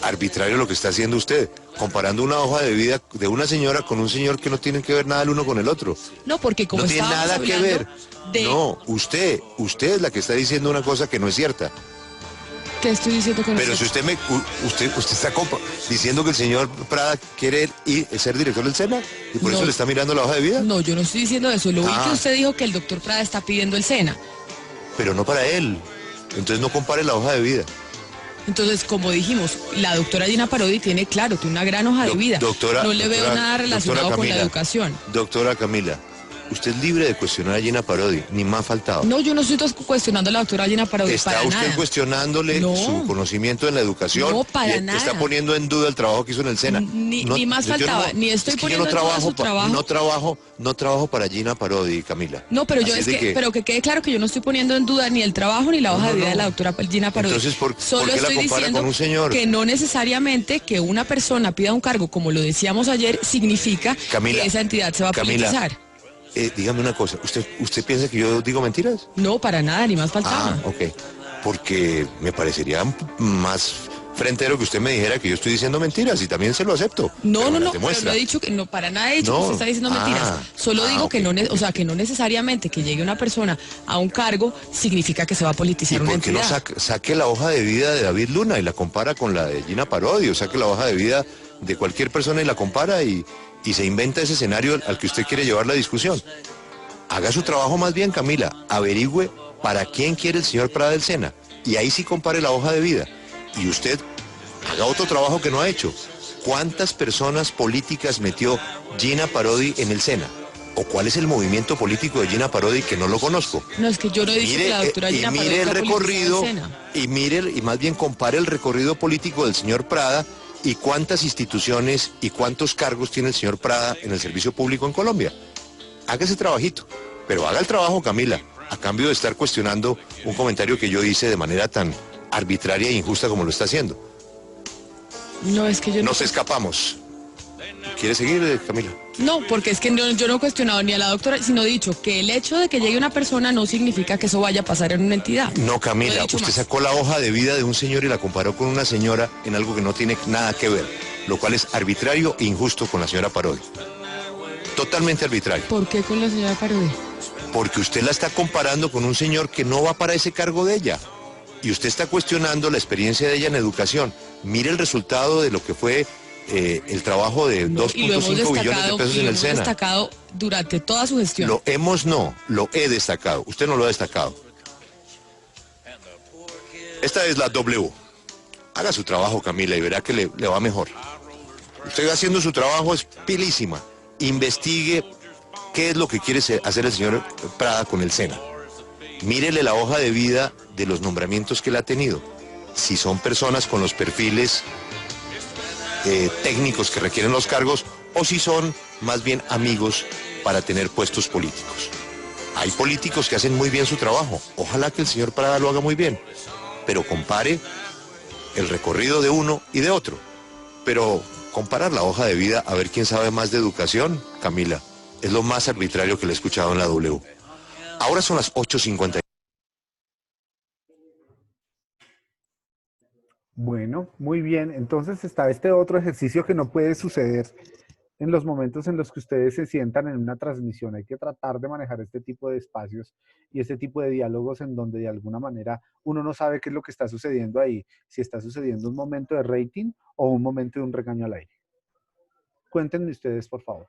arbitrario lo que está haciendo usted, comparando una hoja de vida de una señora con un señor que no tienen que ver nada el uno con el otro. No, porque como no tiene nada que ver. No, usted es la que está diciendo una cosa que no es cierta. ¿Qué estoy diciendo con Pero eso? si usted está diciendo que el señor Prada quiere ser director del SENA y por No. eso le está mirando la hoja de vida. No, yo no estoy diciendo eso. Lo único que Ah. usted dijo que el doctor Prada está pidiendo el SENA. Pero no para él. Entonces no compare la hoja de vida. Entonces, como dijimos, la doctora Gina Parodi tiene una gran hoja de vida. No le veo nada relacionado con la educación. Doctora Camila, usted es libre de cuestionar a Gina Parodi, ni más faltado. No, yo no estoy cuestionando a la doctora Gina Parodi. ¿Está para usted nada. cuestionándole su conocimiento en la educación? No, para y nada. está poniendo en duda el trabajo que hizo en el SENA. Ni más yo faltaba, ni estoy es que poniendo en duda su trabajo. No trabajo para Gina Parodi, Camila. No, pero yo Así es que, pero que quede claro que yo no estoy poniendo en duda ni el trabajo ni la hoja de vida de la doctora Gina Parodi. Entonces, ¿por Solo qué la estoy compara diciendo con un señor? que no necesariamente que una persona pida un cargo, como lo decíamos ayer, significa Camila, que esa entidad se va a Camila, politizar. Dígame una cosa, ¿usted piensa que yo digo mentiras? No, para nada, ni más faltaba. Ah, ok. Porque me parecería más frentero que usted me dijera que yo estoy diciendo mentiras y también se lo acepto. No, pero pero no he dicho que no, para nada he dicho que No. usted está diciendo mentiras. Solo digo que no, que no necesariamente que llegue una persona a un cargo significa que se va a politizar una ¿Por qué no entidad. saque la hoja de vida de David Luna y la compara con la de Gina Parodi? O saque la hoja de vida de cualquier persona y la compara y se inventa ese escenario al que usted quiere llevar la discusión. Haga su trabajo más bien, Camila. Averigüe para quién quiere el señor Prada del SENA. Y ahí sí compare la hoja de vida. Y usted haga otro trabajo que no ha hecho. ¿Cuántas personas políticas metió Gina Parodi en el SENA? ¿O cuál es el movimiento político de Gina Parodi que no lo conozco? No, es que yo no he dicho que la doctora Gina Parodi mire el está politizada recorrido en Sena. y más bien compare el recorrido político del señor Prada y cuántas instituciones y cuántos cargos tiene el señor Prada en el servicio público en Colombia. Haga ese trabajito, pero haga el trabajo, Camila, a cambio de estar cuestionando un comentario que yo hice de manera tan arbitraria e injusta como lo está haciendo. No, es que yo Nos escapamos. ¿Quiere seguir, Camila? No, porque es que yo no he cuestionado ni a la doctora, sino he dicho que el hecho de que llegue una persona no significa que eso vaya a pasar en una entidad. No, No he Camila, dicho usted más. sacó la hoja de vida de un señor y la comparó con una señora en algo que no tiene nada que ver, lo cual es arbitrario e injusto con la señora Parodi. Totalmente arbitrario. ¿Por qué con la señora Parodi? Porque usted la está comparando con un señor que no va para ese cargo de ella. Y usted está cuestionando la experiencia de ella en educación. Mire el resultado de lo que fue el trabajo de Y lo hemos 2.5 billones de destacado, pesos y en lo el hemos SENA. destacado durante toda su gestión. Lo he destacado. Usted no lo ha destacado. Esta es la W. Haga su trabajo, Camila, y verá que le va mejor. Usted haciendo su trabajo es pilísima. Investigue qué es lo que quiere hacer el señor Prada con el SENA. Mírele la hoja de vida de los nombramientos que él ha tenido. Si son personas con los perfiles técnicos que requieren los cargos o si son más bien amigos para tener puestos políticos. Hay políticos que hacen muy bien su trabajo. Ojalá que el señor Prada lo haga muy bien. Pero compare el recorrido de uno y de otro. Pero comparar la hoja de vida a ver quién sabe más de educación, Camila, es lo más arbitrario que le he escuchado en la W. Ahora son las 8:50. Bueno, muy bien. Entonces está este otro ejercicio que no puede suceder en los momentos en los que ustedes se sientan en una transmisión. Hay que tratar de manejar este tipo de espacios y este tipo de diálogos en donde de alguna manera uno no sabe qué es lo que está sucediendo ahí, si está sucediendo un momento de rating o un momento de un regaño al aire. Cuéntenme ustedes, por favor.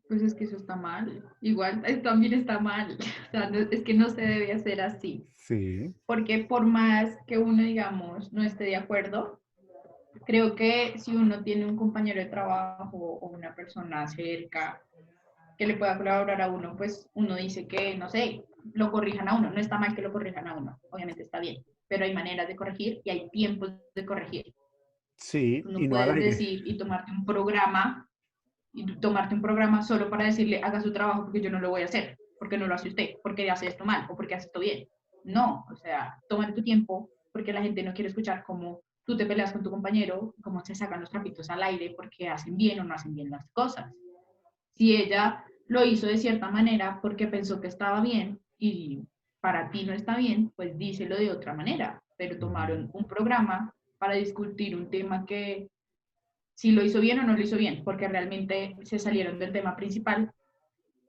Pues es que eso está mal. Igual también está mal. O sea, es que no se debe hacer así. Sí. Porque por más que uno, digamos, no esté de acuerdo, creo que si uno tiene un compañero de trabajo o una persona cerca que le pueda colaborar a uno, pues uno dice que, no sé, lo corrijan a uno. No está mal que lo corrijan a uno, obviamente está bien, pero hay maneras de corregir y hay tiempos de corregir. Sí, No y no al puedes aire. decir y tomarte un programa solo para decirle haga su trabajo porque yo no lo voy a hacer, porque no lo hace usted, porque hace esto mal o porque hace esto bien. No, o sea, toma tu tiempo porque la gente no quiere escuchar cómo tú te peleas con tu compañero, cómo se sacan los trapitos al aire porque hacen bien o no hacen bien las cosas. Si ella lo hizo de cierta manera porque pensó que estaba bien y para ti no está bien, pues díselo de otra manera, pero tomaron un programa para discutir un tema que si lo hizo bien o no lo hizo bien, porque realmente se salieron del tema principal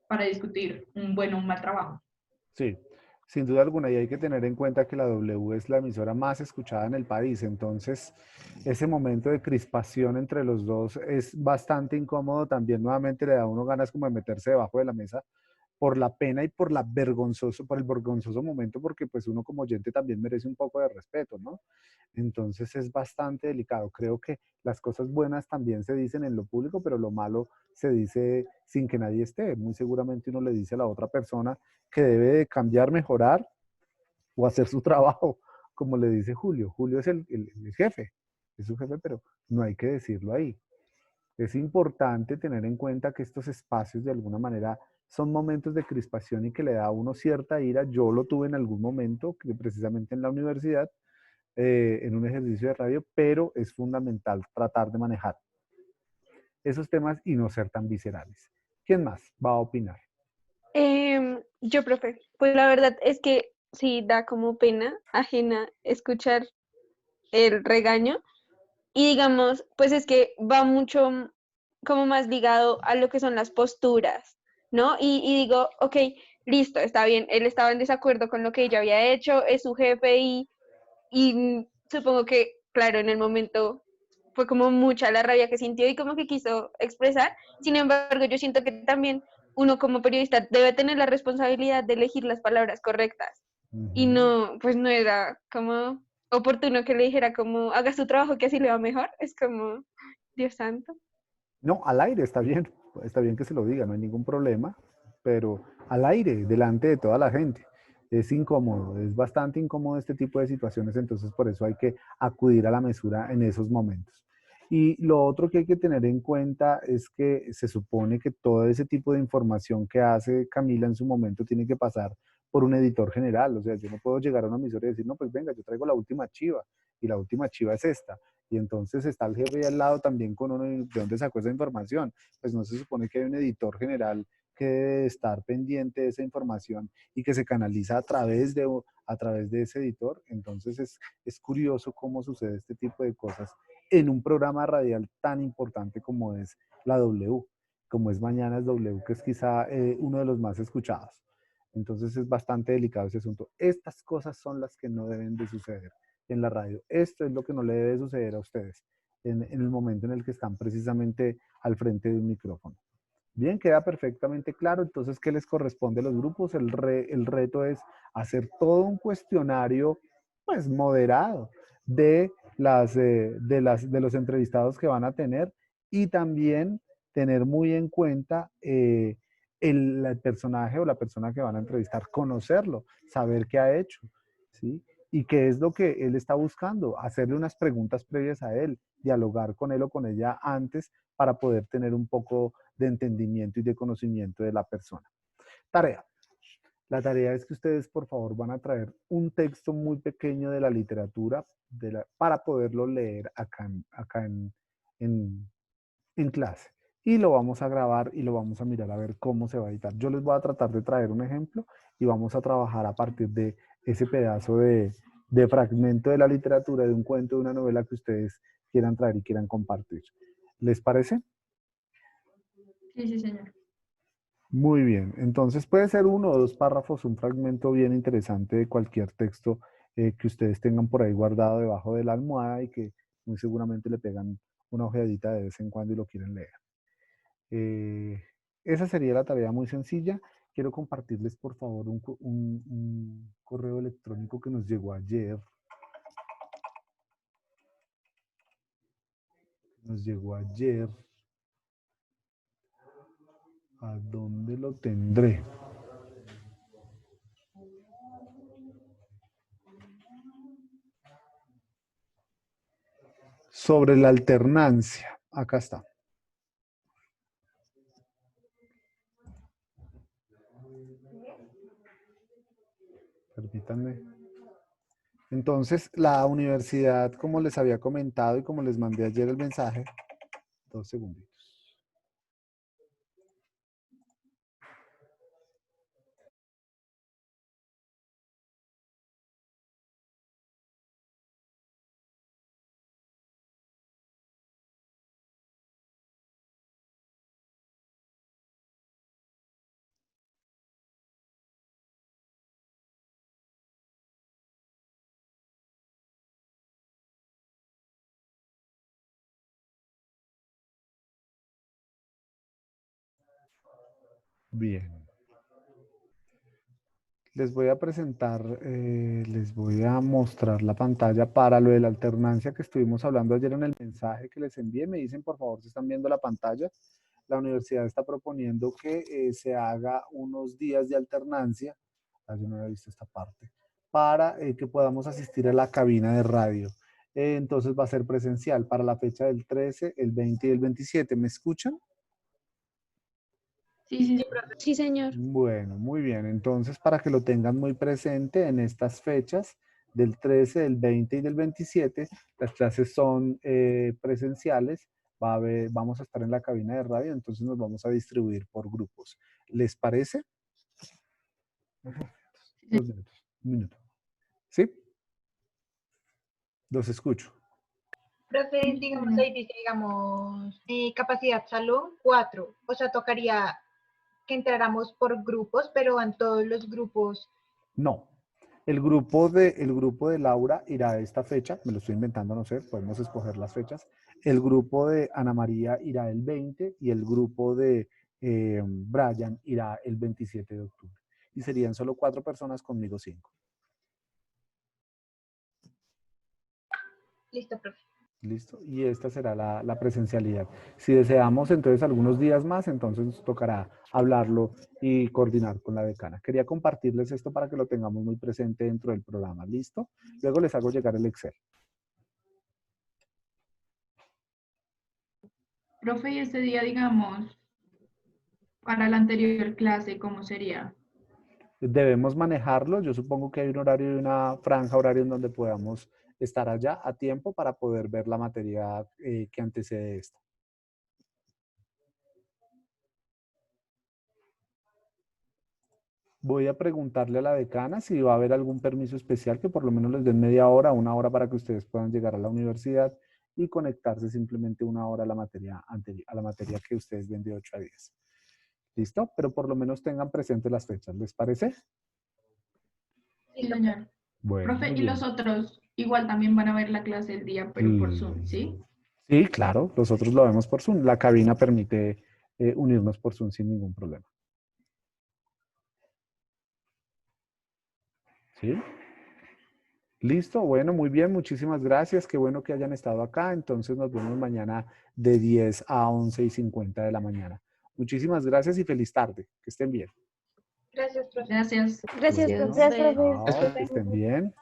para discutir un buen o un mal trabajo. Sí. sin duda alguna, y hay que tener en cuenta que la W es la emisora más escuchada en el país, entonces ese momento de crispación entre los dos es bastante incómodo, también nuevamente le da a uno ganas como de meterse debajo de la mesa por la pena y por el vergonzoso momento, porque pues uno como oyente también merece un poco de respeto, ¿no? Entonces es bastante delicado. Creo que las cosas buenas también se dicen en lo público, pero lo malo se dice sin que nadie esté. Muy seguramente uno le dice a la otra persona que debe de cambiar, mejorar o hacer su trabajo, como le dice Julio. Julio es el jefe, es su jefe, pero no hay que decirlo ahí. Es importante tener en cuenta que estos espacios de alguna manera son momentos de crispación y que le da a uno cierta ira. Yo lo tuve en algún momento, que precisamente en la universidad, en un ejercicio de radio, pero es fundamental tratar de manejar esos temas y no ser tan viscerales. ¿Quién más va a opinar? Yo, profe, pues la verdad es que sí da como pena ajena escuchar el regaño y digamos, pues es que va mucho como más ligado a lo que son las posturas, ¿no? Y digo, ok, listo, está bien, él estaba en desacuerdo con lo que ella había hecho, es su jefe y supongo que, claro, en el momento fue como mucha la rabia que sintió y como que quiso expresar. Sin embargo, yo siento que también uno como periodista debe tener la responsabilidad de elegir las palabras correctas. Y no, pues no era como oportuno que le dijera como haga su trabajo que así le va mejor. Es como, Dios santo. No, al aire está bien que se lo diga, no hay ningún problema, pero al aire, delante de toda la gente. Es incómodo, es bastante incómodo este tipo de situaciones, entonces por eso hay que acudir a la mesura en esos momentos. Y lo otro que hay que tener en cuenta es que se supone que todo ese tipo de información que hace Camila en su momento tiene que pasar por un editor general, o sea, yo no puedo llegar a una emisora y decir, no, pues venga, yo traigo la última chiva, y la última chiva es esta y entonces está el jefe ahí al lado también con uno de dónde sacó esa información. Pues no se supone que hay un editor general que debe estar pendiente de esa información y que se canaliza a través de ese editor. Entonces es curioso cómo sucede este tipo de cosas en un programa radial tan importante como es la W, como es Mañanas W, que es quizá uno de los más escuchados. Entonces es bastante delicado ese asunto. Estas cosas son las que no deben de suceder en la radio. Esto es lo que no le debe suceder a ustedes en el momento en el que están precisamente al frente de un micrófono. Bien, queda perfectamente claro. Entonces, ¿qué les corresponde a los grupos? El reto es hacer todo un cuestionario, pues, moderado de los entrevistados que van a tener y también tener muy en cuenta el personaje o la persona que van a entrevistar, conocerlo, saber qué ha hecho, ¿sí? Y qué es lo que él está buscando, hacerle unas preguntas previas a él, dialogar con él o con ella antes para poder tener un poco de entendimiento y de conocimiento de la persona. Tarea. La tarea es que ustedes, por favor, van a traer un texto muy pequeño de la literatura para poderlo leer en, en clase. Y lo vamos a grabar y lo vamos a mirar a ver cómo se va a editar. Yo les voy a tratar de traer un ejemplo y vamos a trabajar a partir de ese pedazo de fragmento de la literatura, de un cuento, de una novela que ustedes quieran traer y quieran compartir. ¿Les parece? Sí, sí, señor. Muy bien, entonces puede ser uno o dos párrafos, un fragmento bien interesante de cualquier texto que ustedes tengan por ahí guardado debajo de la almohada y que muy seguramente le pegan una ojeadita de vez en cuando y lo quieren leer. Esa sería la tarea muy sencilla. Quiero compartirles por favor un correo electrónico que nos llegó ayer. Nos llegó ayer. ¿A dónde lo tendré? Sobre la alternancia. Acá está. Permítanme. Entonces, la universidad, como les había comentado y como les mandé ayer el mensaje, 2 segundos. Bien. Les voy a presentar, les voy a mostrar la pantalla para lo de la alternancia que estuvimos hablando ayer en el mensaje que les envié. Me dicen, por favor, si están viendo la pantalla. La universidad está proponiendo que se haga unos días de alternancia. Yo no había visto esta parte. Para que podamos asistir a la cabina de radio. Entonces va a ser presencial para la fecha del 13, el 20 y el 27. ¿Me escuchan? Sí, señor. Bueno, muy bien. Entonces, para que lo tengan muy presente en estas fechas del 13, del 20 y del 27, las clases son presenciales. Vamos a estar en la cabina de radio, entonces nos vamos a distribuir por grupos. ¿Les parece? 2 minutos. Un minuto. ¿Sí? Los escucho. Profe, digamos, ahí dice, digamos, capacidad salón 4. O sea, tocaría que entráramos por grupos, pero en todos los grupos. No. El grupo de Laura irá a esta fecha, me lo estoy inventando, no sé, podemos escoger las fechas. El grupo de Ana María irá el 20 y el grupo de Brian irá el 27 de octubre. Y serían solo 4 personas, conmigo 5. Listo, profe. Listo. Y esta será la presencialidad. Si deseamos entonces algunos días más, entonces nos tocará hablarlo y coordinar con la decana. Quería compartirles esto para que lo tengamos muy presente dentro del programa. ¿Listo? Luego les hago llegar el Excel. Profe, y este día, digamos, para la anterior clase, ¿cómo sería? Debemos manejarlo. Yo supongo que hay un horario y una franja horaria en donde podamos estar allá a tiempo para poder ver la materia que antecede esta. Voy a preguntarle a la decana si va a haber algún permiso especial que por lo menos les den media hora, 1 hora para que ustedes puedan llegar a la universidad y conectarse simplemente 1 hora a la materia que ustedes ven de 8 a 10. ¿Listo? Pero por lo menos tengan presentes las fechas. ¿Les parece? Sí, señor. Bueno, Profe, muy y bien. los otros igual también van a ver la clase el día, pero por Zoom, ¿sí? Sí, claro. Nosotros lo vemos por Zoom. La cabina permite unirnos por Zoom sin ningún problema. ¿Sí? Listo, bueno, muy bien, muchísimas gracias. Qué bueno que hayan estado acá. Entonces nos vemos mañana de 10 a 11:50 de la mañana. Muchísimas gracias y feliz tarde. Que estén bien. Gracias, profe. Gracias. Gracias, Bueno, profe. chao, que estén bien.